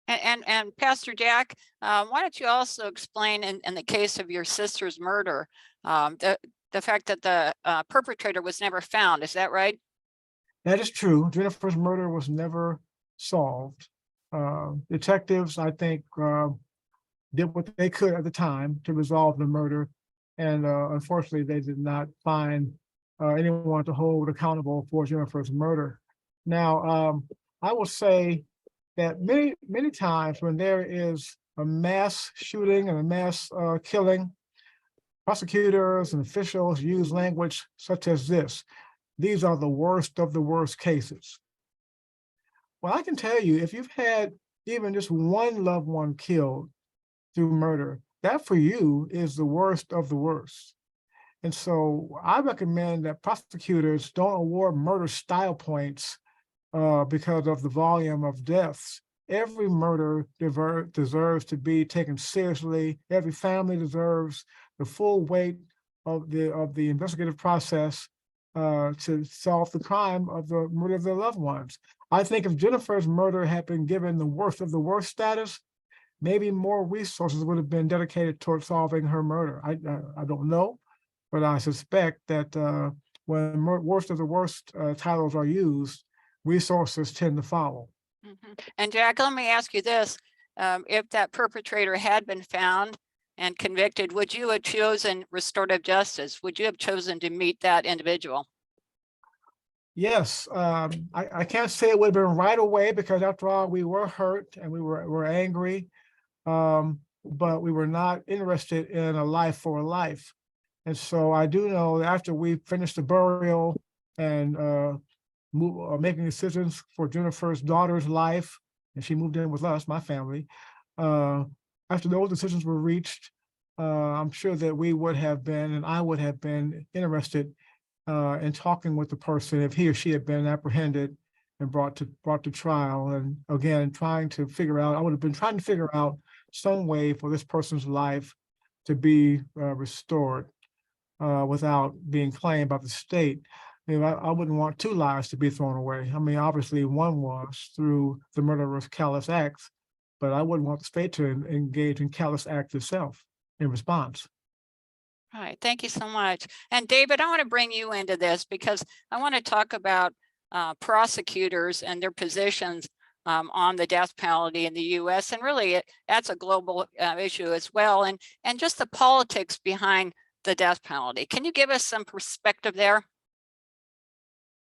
And Pastor Jack, why don't you also explain in the case of your sister's murder, the fact that the perpetrator was never found, is that right? That is true. Jennifer's murder was never solved. Detectives, I think, did what they could at the time to resolve the murder, and unfortunately, they did not find anyone to hold accountable for Jennifer's murder. Now, I will say that many times when there is a mass shooting and a mass killing, prosecutors and officials use language such as this: these are the worst of the worst cases. Well, I can tell you, if you've had even just one loved one killed through murder, that for you is the worst of the worst. And so I recommend that prosecutors don't award murder style points because of the volume of deaths. Every murder deserves to be taken seriously. Every family deserves the full weight of the investigative process to solve the crime of the murder of their loved ones. I think if Jennifer's murder had been given the worst of the worst status, maybe more resources would have been dedicated towards solving her murder. I don't know, but I suspect that when worst of the worst titles are used, resources tend to follow. Mm-hmm. And Jack, let me ask you this. If that perpetrator had been found and convicted, would you have chosen restorative justice? Would you have chosen to meet that individual? Yes, I can't say it would have been right away, because after all, we were hurt and we were angry, but we were not interested in a life for a life. And so I do know that after we finished the burial and making decisions for Jennifer's daughter's life, and she moved in with us, my family, after those decisions were reached, I'm sure that we would have been, and I would have been interested in talking with the person if he or she had been apprehended and brought to trial. And again, I would have been trying to figure out some way for this person's life to be restored without being claimed by the state. You know, I wouldn't want two lives to be thrown away. I mean, obviously one was through the murderous callous acts, but I wouldn't want the state to engage in callous acts itself in response. All right, thank you so much. And David, I want to bring you into this because I want to talk about prosecutors and their positions on the death penalty in the U.S. And really, that's a global issue as well. And just the politics behind the death penalty. Can you give us some perspective there?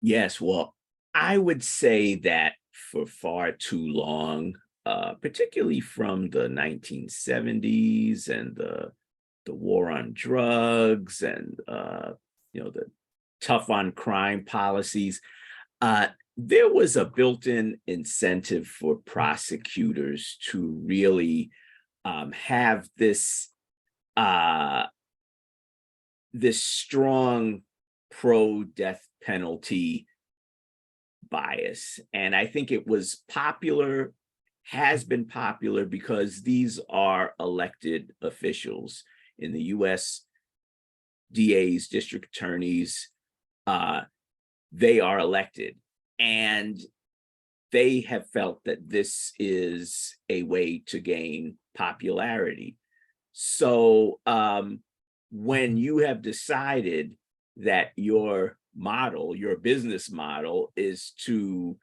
Yes, well, I would say that for far too long, particularly from the 1970s and the war on drugs and the tough on crime policies, there was a built-in incentive for prosecutors to really have this strong pro-death penalty bias. And I think it was popular, has been popular, because these are elected officials in the US. DAs, district attorneys, they are elected, and they have felt that this is a way to gain popularity. So when you have decided that your model, your business model, is to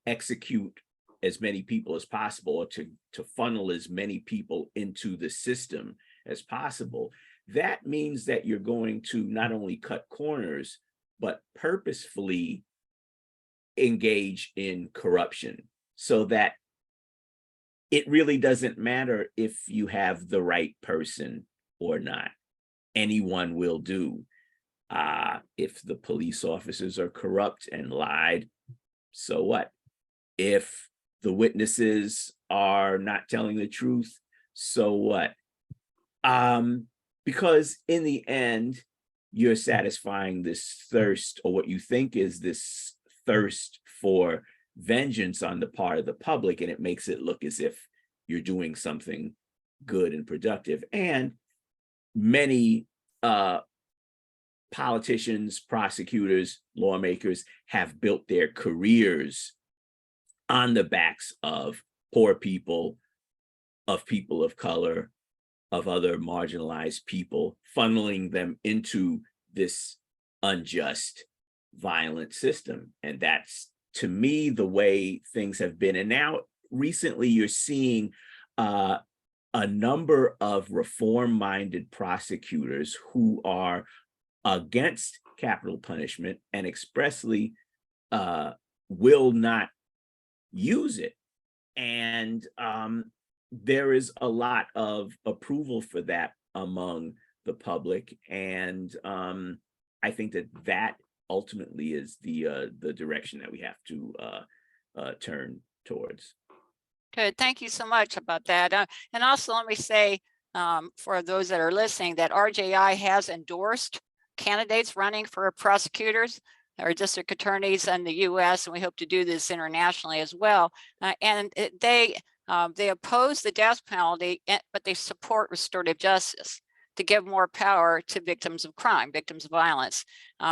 execute as many people as possible, or to funnel as many people into the system as possible, that means that you're going to not only cut corners, but purposefully engage in corruption, so that it really doesn't matter if you have the right person or not. Anyone will do. If the police officers are corrupt and lied, so what? If the witnesses are not telling the truth, so what? Because in the end, you're satisfying this thirst, or what you think is this thirst for vengeance on the part of the public, and it makes it look as if you're doing something good and productive. And many politicians, prosecutors, lawmakers have built their careers on the backs of poor people of color, of other marginalized people, funneling them into this unjust, violent system. And that's, to me, the way things have been. And now recently you're seeing a number of reform-minded prosecutors who are against capital punishment and expressly will not use it. And there is a lot of approval for that among the public. And I think that ultimately is the direction that we have to turn towards. Good. Thank you so much about that. And also let me say, for those that are listening, that RJI has endorsed candidates running for prosecutors or district attorneys in the US, and we hope to do this internationally as well. And they oppose the death penalty, but they support restorative justice to give more power to victims of crime, victims of violence,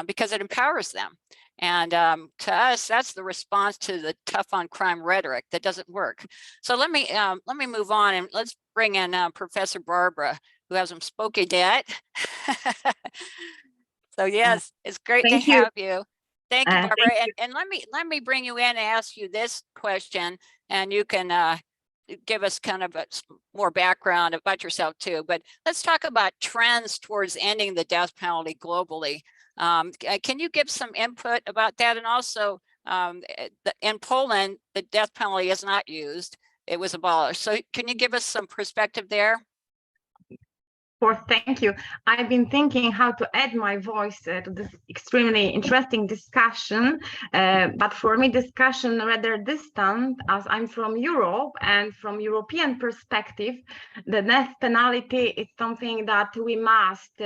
because it empowers them. And to us, that's the response to the tough on crime rhetoric that doesn't work. So let me move on, and let's bring in Professor Barbara, who hasn't spoken yet. So yes, it's great to have you. Thank you, Barbara. And let me bring you in and ask you this question, and you can give us kind of more background about yourself too. But let's talk about trends towards ending the death penalty globally. Can you give some input about that? And also, in Poland, the death penalty is not used; it was abolished. So, can you give us some perspective there? Thank you. I've been thinking how to add my voice to this extremely interesting discussion, but for me, discussion rather distant, as I'm from Europe, and from European perspective, the death penalty is something that we must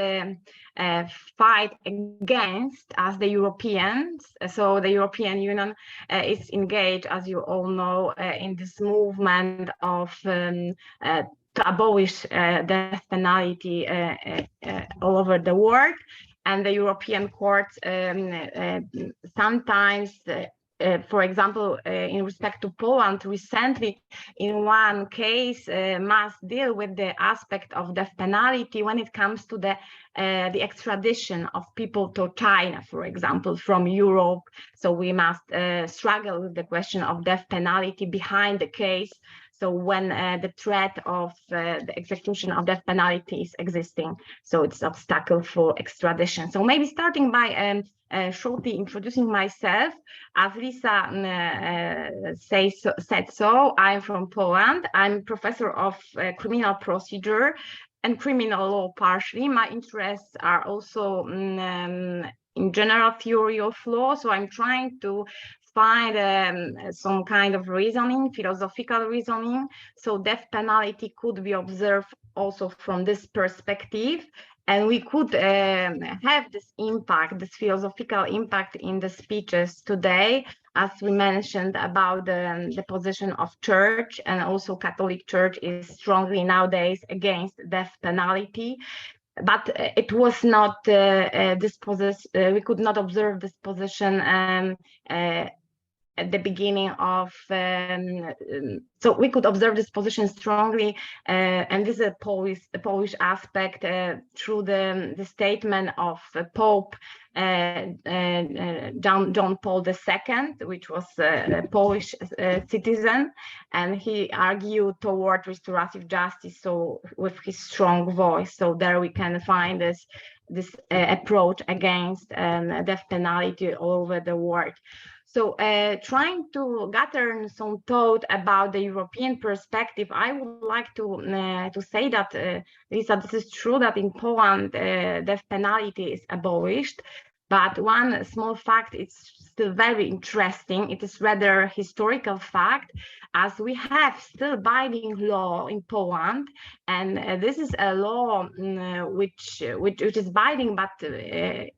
fight against as the Europeans. So the European Union is engaged, as you all know, in this movement of to abolish death penalty all over the world. And the European courts sometimes, for example, in respect to Poland, recently in one case must deal with the aspect of death penalty when it comes to the extradition of people to China, for example, from Europe. So we must struggle with the question of death penalty behind the case. So when the threat of the execution of death penalty is existing, so it's an obstacle for extradition. So maybe starting by shortly introducing myself, as Lisa said so, I'm from Poland. I'm professor of criminal procedure and criminal law partially. My interests are also in general theory of law. So I'm trying to find some kind of reasoning, philosophical reasoning. So death penalty could be observed also from this perspective. And we could have this impact, this philosophical impact in the speeches today, as we mentioned about the position of church, and also Catholic Church is strongly nowadays against death penalty. But it was not this position, we could not observe this position at the beginning of, so we could observe this position strongly, and this is a Polish aspect through the statement of Pope John Paul II, which was a Polish citizen, and he argued toward restorative justice, so with his strong voice. So there we can find this approach against death penalty all over the world. So trying to gather some thought about the European perspective, I would like to say that, Lisa, this is true that in Poland, death penalty is abolished. But one small fact is still very interesting. It is rather historical fact, as we have still binding law in Poland, and this is a law which is binding, but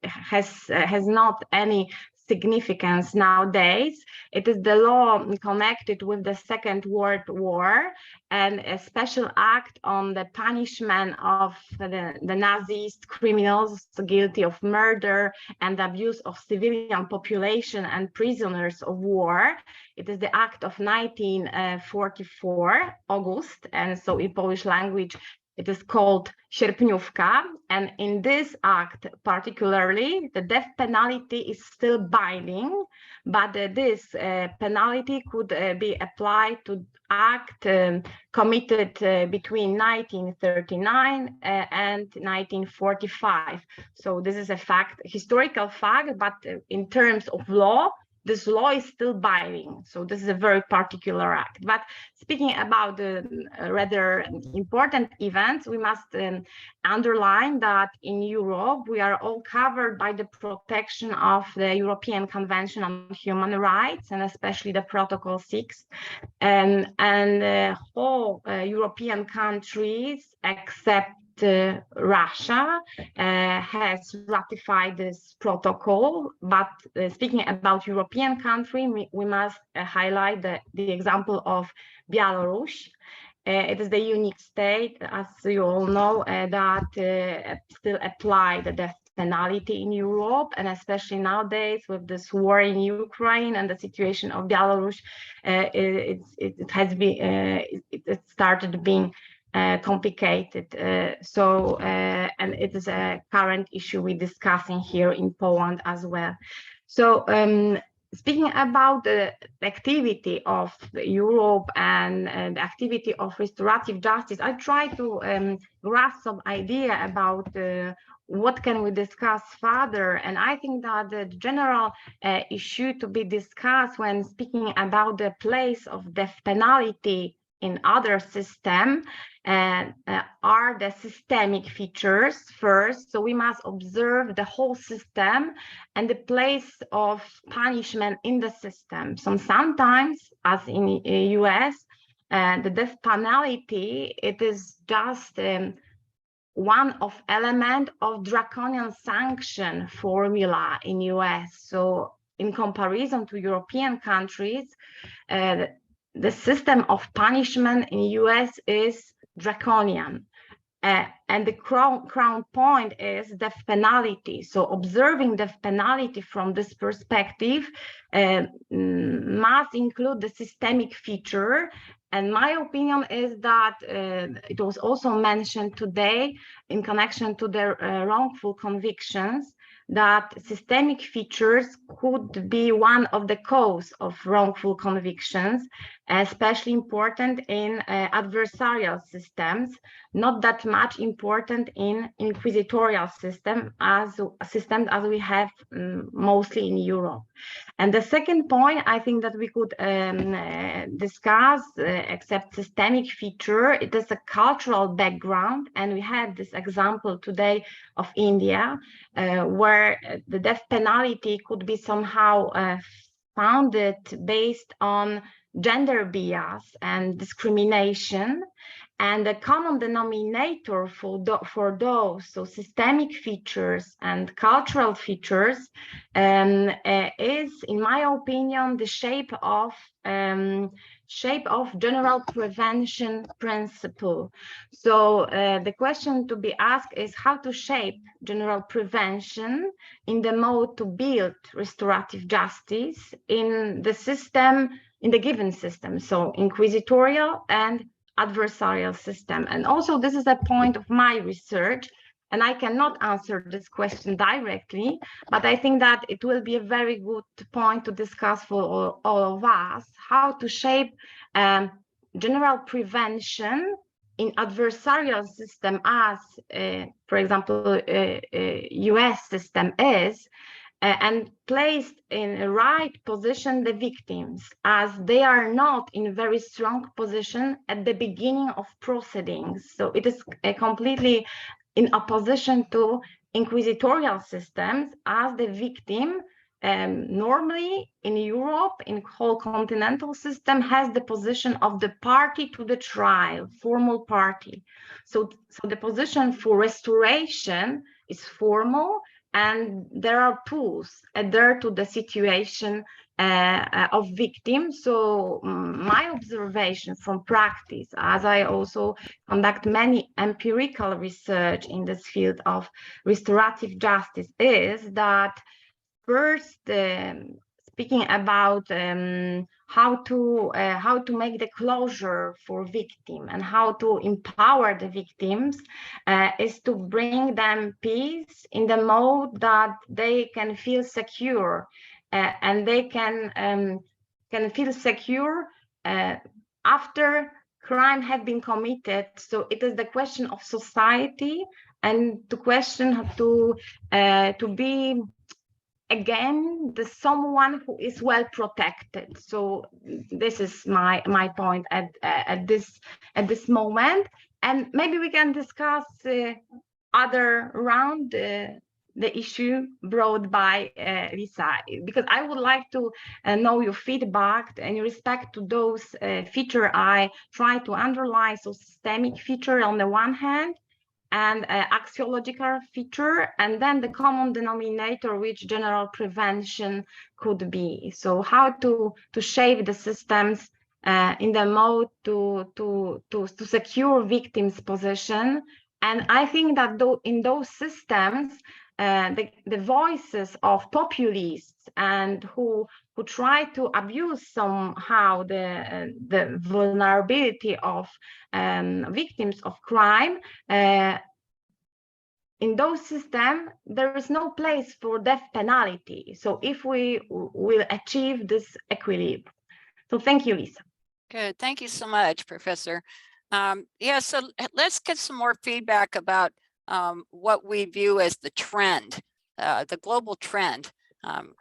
has not any significance nowadays. It is the law connected with the Second World War and a special act on the punishment of the Nazi criminals guilty of murder and abuse of civilian population and prisoners of war. It is the act of 1944, August, and so in Polish language, it is called Sierpniówka, and in this act particularly, the death penalty is still binding, but this penalty could be applied to act committed between 1939 and 1945. So this is a fact, historical fact, but in terms of law, this law is still binding. So this is a very particular act. But speaking about the rather important events, we must underline that in Europe, we are all covered by the protection of the European Convention on Human Rights, and especially the Protocol 6. And all European countries except Russia has ratified this protocol, but speaking about European country, we must highlight the example of Belarus. It is the unique state, as you all know, that still apply the death penalty in Europe, and especially nowadays with this war in Ukraine and the situation of Belarus, it started being complicated. And it is a current issue we're discussing here in Poland as well. So speaking about the activity of Europe and the activity of restorative justice, I try to grasp some idea about what can we discuss further. And I think that the general issue to be discussed when speaking about the place of death penalty in other system are the systemic features first. So we must observe the whole system and the place of punishment in the system. So sometimes, as in the US, the death penalty, it is just one of element of draconian sanction formula in US. So in comparison to European countries, the system of punishment in US is draconian. And the crown point is death penalty. So observing death penalty from this perspective must include the systemic feature. And my opinion is that it was also mentioned today in connection to the wrongful convictions, that systemic features could be one of the cause of wrongful convictions, especially important in adversarial systems, not that much important in inquisitorial systems as we have mostly in Europe. And the second point, I think that we could discuss, except systemic feature, it is a cultural background. And we had this example today of India, where the death penalty could be somehow founded based on gender bias and discrimination. And the common denominator for those, so systemic features and cultural features, is, in my opinion, the shape of general prevention principle. So the question to be asked is how to shape general prevention in the mode to build restorative justice in the system, in the given system, so inquisitorial and adversarial system. And also this is a point of my research, and I cannot answer this question directly, but I think that it will be a very good point to discuss for all of us, how to shape general prevention in adversarial system as, for example, US system is, and placed in a right position the victims, as they are not in very strong position at the beginning of proceedings. So it is completely in opposition to inquisitorial systems, as the victim normally in Europe, in whole continental system, has the position of the party to the trial, formal party. So the position for restoration is formal, and there are tools adhere to the situation of victims. So my observation from practice, as I also conduct many empirical research in this field of restorative justice, is that first, speaking about how to make the closure for victim and how to empower the victims, is to bring them peace in the mode that they can feel secure, and they can feel secure after crime had been committed. So it is the question of society, and to question to be again the someone who is well protected. So this is my point at this moment, and maybe we can discuss other round the issue brought by Lisa, because I would like to know your feedback in respect to those feature I try to underline. So systemic feature on the one hand, and axiological feature, and then the common denominator, which general prevention could be. So how to shape the systems in the mode to secure victims' position. And I think that in those systems, the voices of populists and who try to abuse somehow the vulnerability of victims of crime, in those systems, there is no place for death penalty. So if we will achieve this equilibrium. So thank you, Lisa. Good. Thank you so much, Professor. Yeah, so let's get some more feedback about what we view as the trend, the global trend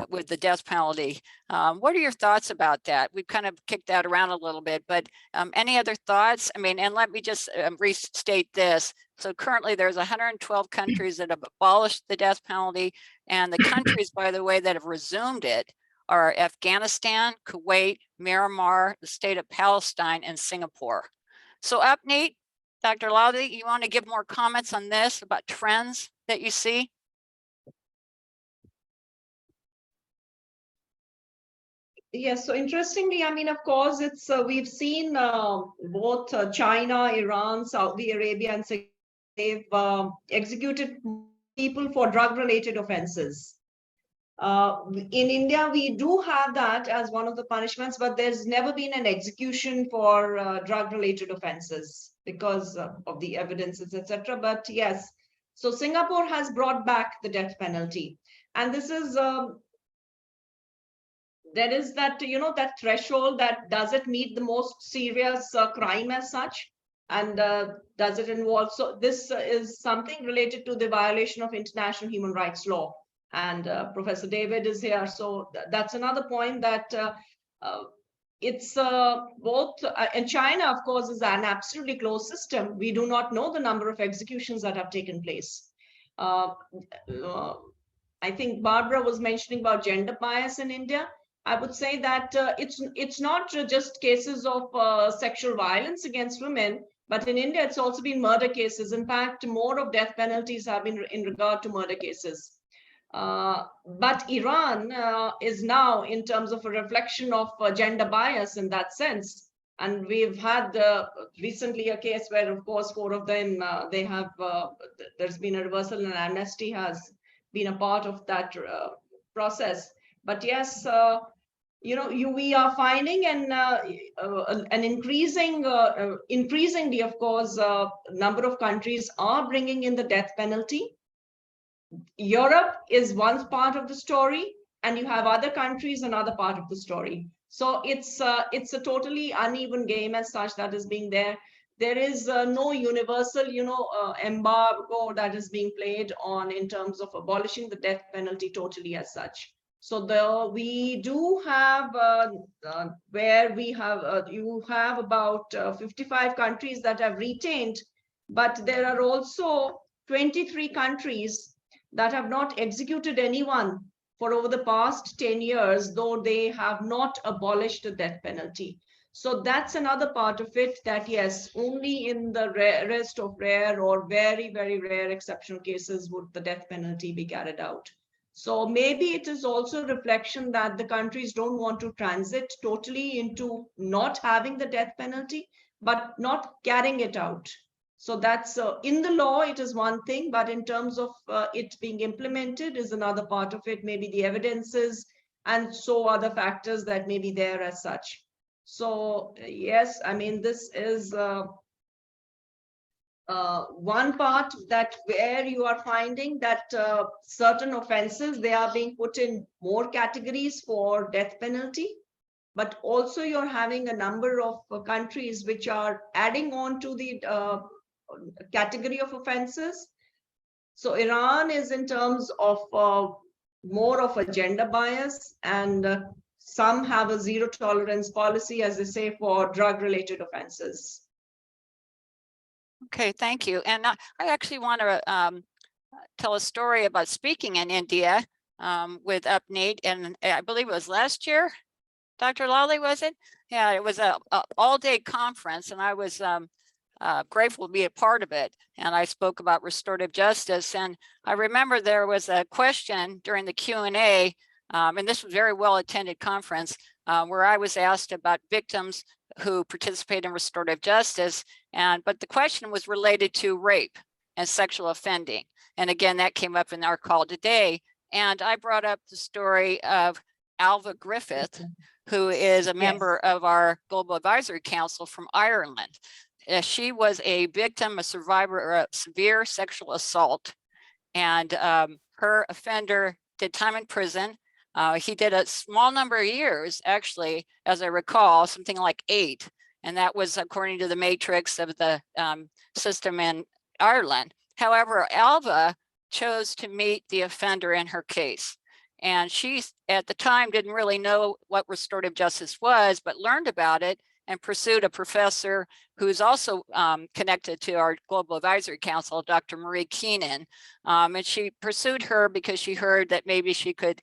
with the death penalty. What are your thoughts about that? We've kind of kicked that around a little bit, but any other thoughts? I mean, and let me just restate this. So currently there's 112 countries that have abolished the death penalty, and the countries, by the way, that have resumed it are Afghanistan, Kuwait, Myanmar, the state of Palestine, and Singapore. So Upneat, Dr. Lowthy, you want to give more comments on this about trends that you see? Yes, so interestingly, I mean, of course, it's we've seen both China, Iran, Saudi Arabia, and they've executed people for drug-related offenses. In India, we do have that as one of the punishments, but there's never been an execution for drug-related offenses because of the evidences, etc. But yes, so Singapore has brought back the death penalty, and this is there is that, you know, that threshold that does it meet the most serious crime as such, and does it involve, so this is something related to the violation of international human rights law, and Professor David is here, so that's another point that it's both, and China, of course, is an absolutely closed system. We do not know the number of executions that have taken place. I think Barbara was mentioning about gender bias in India. I would say that it's not just cases of sexual violence against women, But in India, it's also been murder cases. In fact, more of death penalties have been in regard to murder cases. But Iran is now, in terms of a reflection of gender bias in that sense. And we've had recently a case where, of course, 4 of them, there's been a reversal and amnesty has been a part of that process. But yes, we are finding an increasingly, of course, number of countries are bringing in the death penalty. Europe is one part of the story, and you have other countries another part of the story. So it's a totally uneven game as such that is being there. There is no universal, embargo that is being played on in terms of abolishing the death penalty totally as such. So we do have where we have you have about 55 countries that have retained, but there are also 23 countries that have not executed anyone for over the past 10 years, though they have not abolished the death penalty. So that's another part of it, that yes, only in the rarest of rare or very, very rare exceptional cases would the death penalty be carried out. So maybe it is also a reflection that the countries don't want to transit totally into not having the death penalty, but not carrying it out. So that's in the law, it is one thing, but in terms of it being implemented is another part of it, maybe the evidences and so other factors that may be there as such. So yes, I mean, this is one part that where you are finding that certain offenses, they are being put in more categories for death penalty, but also you're having a number of countries which are adding on to the category of offenses. So Iran is in terms of more of a gender bias, and some have a zero tolerance policy, as they say, for drug-related offenses. Okay, thank you. And I actually want to tell a story about speaking in India with UpNeat, and I believe it was last year. Dr. Lally, was it? Yeah, it was a all-day conference, and I was grateful to be a part of it. And I spoke about restorative justice. And I remember there was a question during the Q&A, and this was a very well-attended conference, where I was asked about victims who participate in restorative justice. But the question was related to rape and sexual offending. And again, that came up in our call today. And I brought up the story of Alva Griffith, who is a member of our Global Advisory Council from Ireland. She was a victim, a survivor of severe sexual assault, and her offender did time in prison. He did a small number of years, actually, as I recall, something like 8. And that was according to the matrix of the system in Ireland. However, Alva chose to meet the offender in her case. And she, at the time, didn't really know what restorative justice was, but learned about it and pursued a professor who's also connected to our Global Advisory Council, Dr. Marie Keenan. And she pursued her because she heard that maybe she could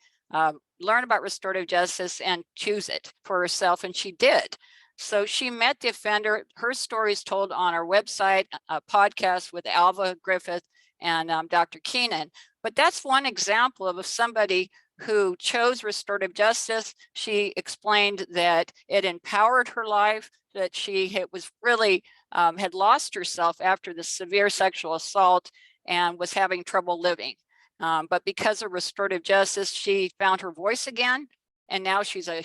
learn about restorative justice and choose it for herself, and she did. So she met the offender. Her story is told on our website, a podcast with Alva Griffith and Dr. Keenan. But that's one example of somebody who chose restorative justice. She explained that it empowered her life, that she was really had lost herself after the severe sexual assault and was having trouble living. But because of restorative justice, she found her voice again. And now she's a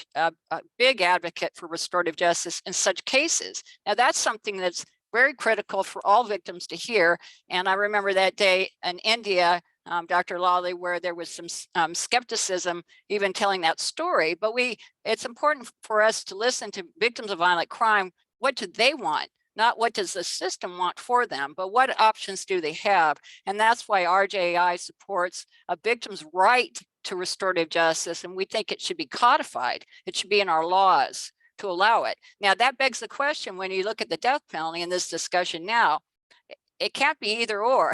big advocate for restorative justice in such cases. Now, that's something that's very critical for all victims to hear. And I remember that day in India, Dr. Lally, where there was some skepticism even telling that story. But it's important for us to listen to victims of violent crime. What do they want? Not what does the system want for them, but what options do they have? And that's why RJI supports a victim's right to restorative justice. And we think it should be codified. It should be in our laws to allow it. Now, that begs the question, when you look at the death penalty in this discussion now, it can't be either or.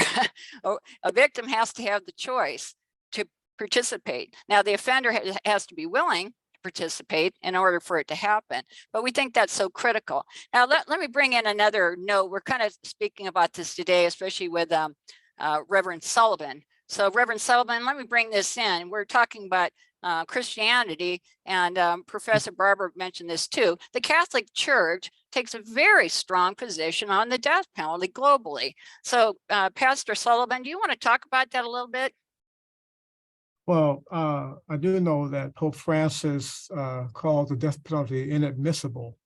A victim has to have the choice to participate. Now, the offender has to be willing to participate in order for it to happen. But we think that's so critical. Now, let me bring in another note. We're kind of speaking about this today, especially with Reverend Sullivan. So Reverend Sullivan, let me bring this in. We're talking about Christianity, and Professor Barber mentioned this too. The Catholic Church takes a very strong position on the death penalty globally. So Pastor Sullivan, do you want to talk about that a little bit? Well, I do know that Pope Francis called the death penalty inadmissible,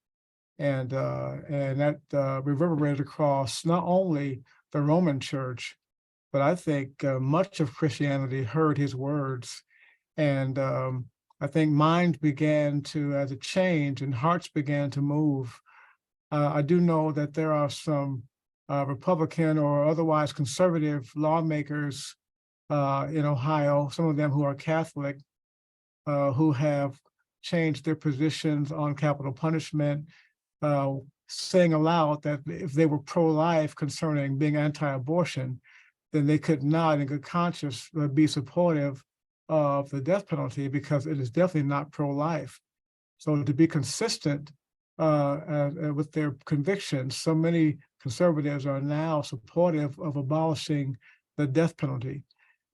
and that reverberated across not only the Roman Church, but I think much of Christianity heard his words, and I think minds began to change and hearts began to move. I do know that there are some Republican or otherwise conservative lawmakers in Ohio, some of them who are Catholic, who have changed their positions on capital punishment, saying aloud that if they were pro-life concerning being anti-abortion, then they could not in good conscience be supportive of the death penalty because it is definitely not pro-life. So to be consistent with their convictions, so many conservatives are now supportive of abolishing the death penalty.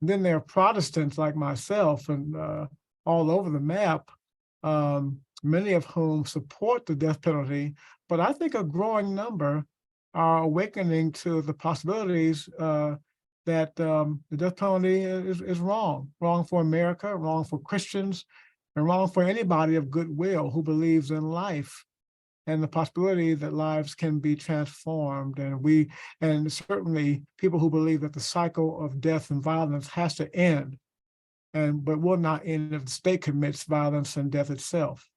And then there are Protestants like myself and all over the map, many of whom support the death penalty, but I think a growing number are awakening to the possibilities that the death penalty is wrong for America, wrong for Christians, and wrong for anybody of goodwill who believes in life and the possibility that lives can be transformed. And certainly people who believe that the cycle of death and violence has to end, but will not end if the state commits violence and death itself.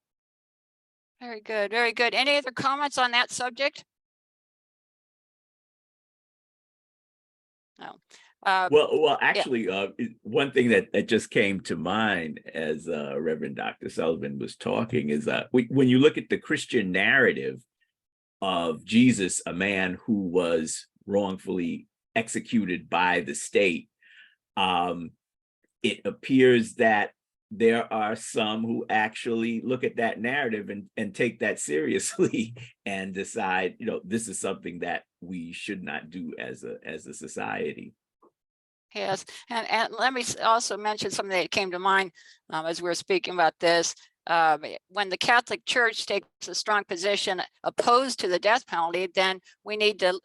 Very good, very good. Any other comments on that subject? No. Well, actually, one thing that just came to mind as Reverend Dr. Sullivan was talking is when you look at the Christian narrative of Jesus, a man who was wrongfully executed by the state, it appears that there are some who actually look at that narrative and take that seriously and decide, this is something that we should not do as a society. Yes, and let me also mention something that came to mind as we were speaking about this. When the Catholic Church takes a strong position opposed to the death penalty, then we need to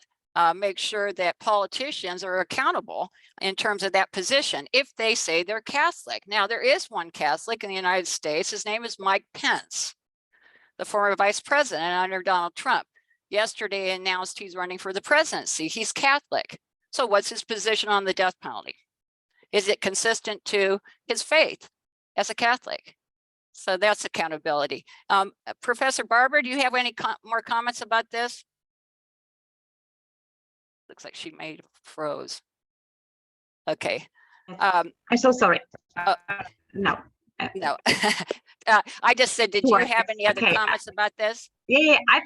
make sure that politicians are accountable in terms of that position if they say they're Catholic. Now, there is one Catholic in the United States. His name is Mike Pence, the former vice president under Donald Trump. Yesterday announced he's running for the presidency. He's Catholic. So what's his position on the death penalty? Is it consistent to his faith as a Catholic? So that's accountability. Professor Barber, do you have any more comments about this? Looks like she may have froze. Okay. I'm so sorry. No. No. I just said, did you have any other comments about this? Yeah, I've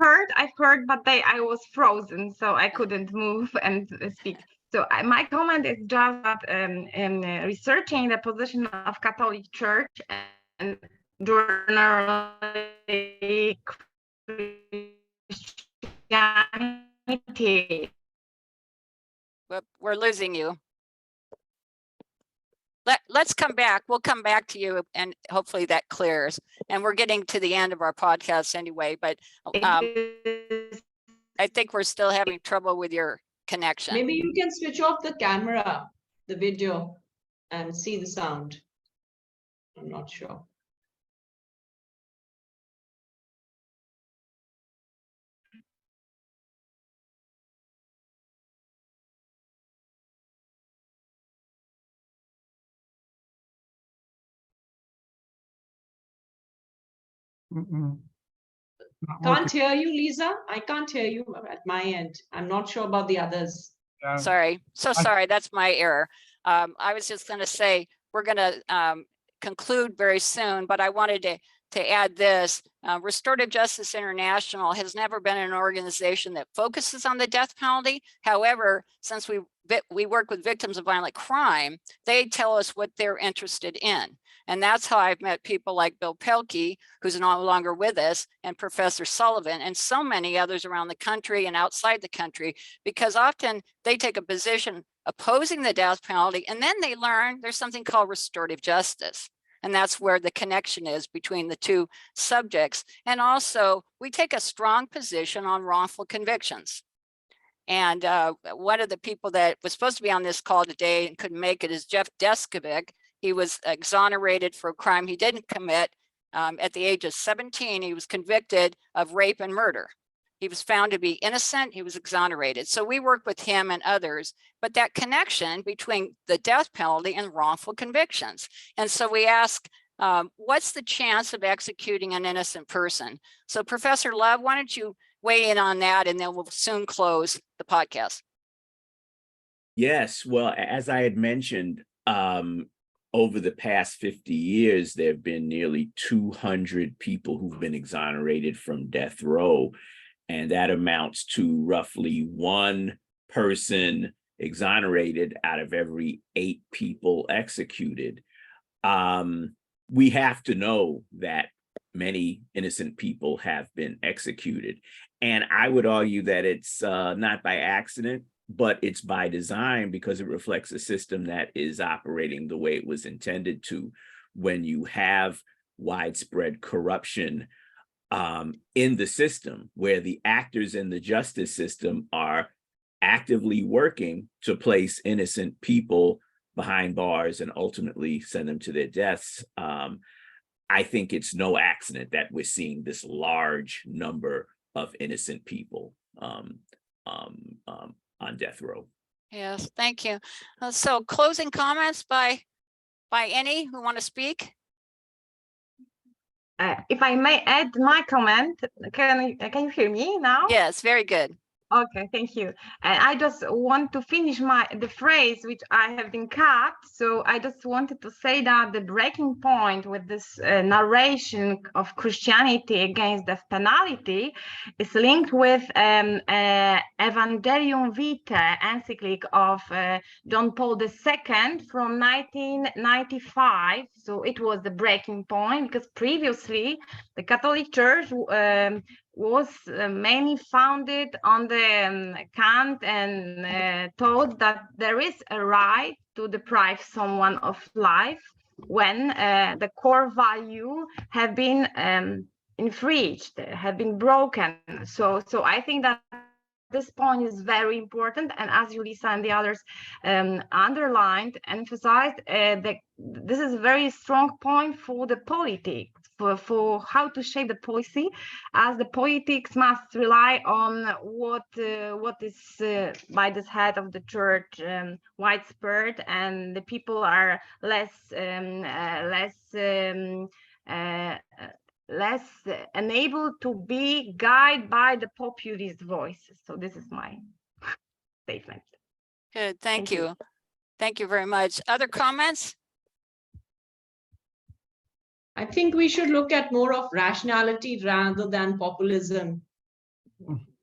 heard, but I was frozen, so I couldn't move and speak. So my comment is just that in researching the position of Catholic Church and generally Christianity. We're losing you. Let's come back. We'll come back to you and hopefully that clears. And we're getting to the end of our podcast anyway, but I think we're still having trouble with your connection. Maybe you can switch off the camera, the video, and see the sound. I'm not sure. Can't hear you, Lisa. I can't hear you at my end. I'm not sure about the others. Sorry. So sorry. That's my error. I was just going to say we're going to conclude very soon, but I wanted to to add this, Restorative Justice International has never been an organization that focuses on the death penalty. However, since we work with victims of violent crime, they tell us what they're interested in. And that's how I've met people like Bill Pelkey, who's no longer with us, and Professor Sullivan, and so many others around the country and outside the country, because often they take a position opposing the death penalty, and then they learn there's something called restorative justice. And that's where the connection is between the two subjects. And also, we take a strong position on wrongful convictions. And one of the people that was supposed to be on this call today and couldn't make it is Jeff Deskovic. He was exonerated for a crime he didn't commit. At the age of 17, he was convicted of rape and murder. He was found to be innocent. He was exonerated. So we work with him and others, but that connection between the death penalty and wrongful convictions. And so we ask, what's the chance of executing an innocent person? So Professor Love, why don't you weigh in on that, and then we'll soon close the podcast. Yes, well, as I had mentioned, over the past 50 years, there have been nearly 200 people who've been exonerated from death row. And that amounts to roughly one person exonerated out of every 8 people executed. We have to know that many innocent people have been executed. And I would argue that it's not by accident, but it's by design, because it reflects a system that is operating the way it was intended to. When you have widespread corruption in the system, where the actors in the justice system are actively working to place innocent people behind bars and ultimately send them to their deaths, I think it's no accident that we're seeing this large number of innocent people on death row. Yes, thank you. So closing comments by any who want to speak? If I may add my comment, can you hear me now? Yes, very good. Okay, thank you. And I just want to finish the phrase which I have been cut. So I just wanted to say that the breaking point with this narration of Christianity against death penalty is linked with Evangelium Vitae encyclic of John Paul II from 1995. So it was the breaking point, because previously the Catholic Church was mainly founded on the Kant and taught that there is a right to deprive someone of life when the core value have been infringed, have been broken. So I think that this point is very important, and as Lisa and the others underlined, emphasized, that this is a very strong point for the politics, for how to shape the policy, as the politics must rely on what is by the head of the church widespread, and the people are less unable to be guided by the populist voices. So this is my statement. Good, thank you. Thank you very much. Other comments? I think we should look at more of rationality rather than populism.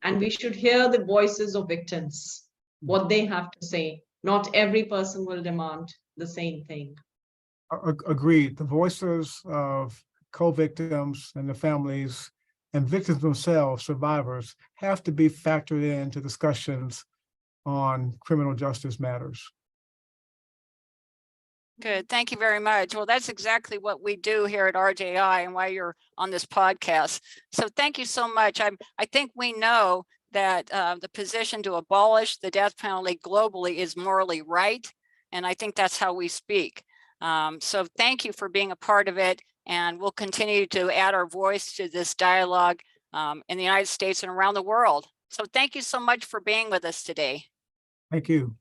And we should hear the voices of victims, what they have to say. Not every person will demand the same thing. Agreed. The voices of co-victims and the families and victims themselves, survivors, have to be factored into discussions on criminal justice matters. Good, thank you very much. Well, that's exactly what we do here at RJI and why you're on this podcast. So thank you so much. I think we know that the position to abolish the death penalty globally is morally right. And I think that's how we speak. So thank you for being a part of it. And we'll continue to add our voice to this dialogue in the United States and around the world. So thank you so much for being with us today. Thank you.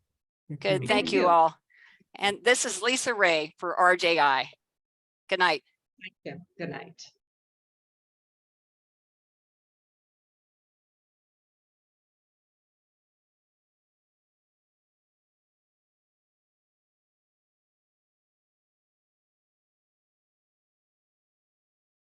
Good, thank you all. And this is Lisa Ray for RJI. Good night. Thank you. Good night.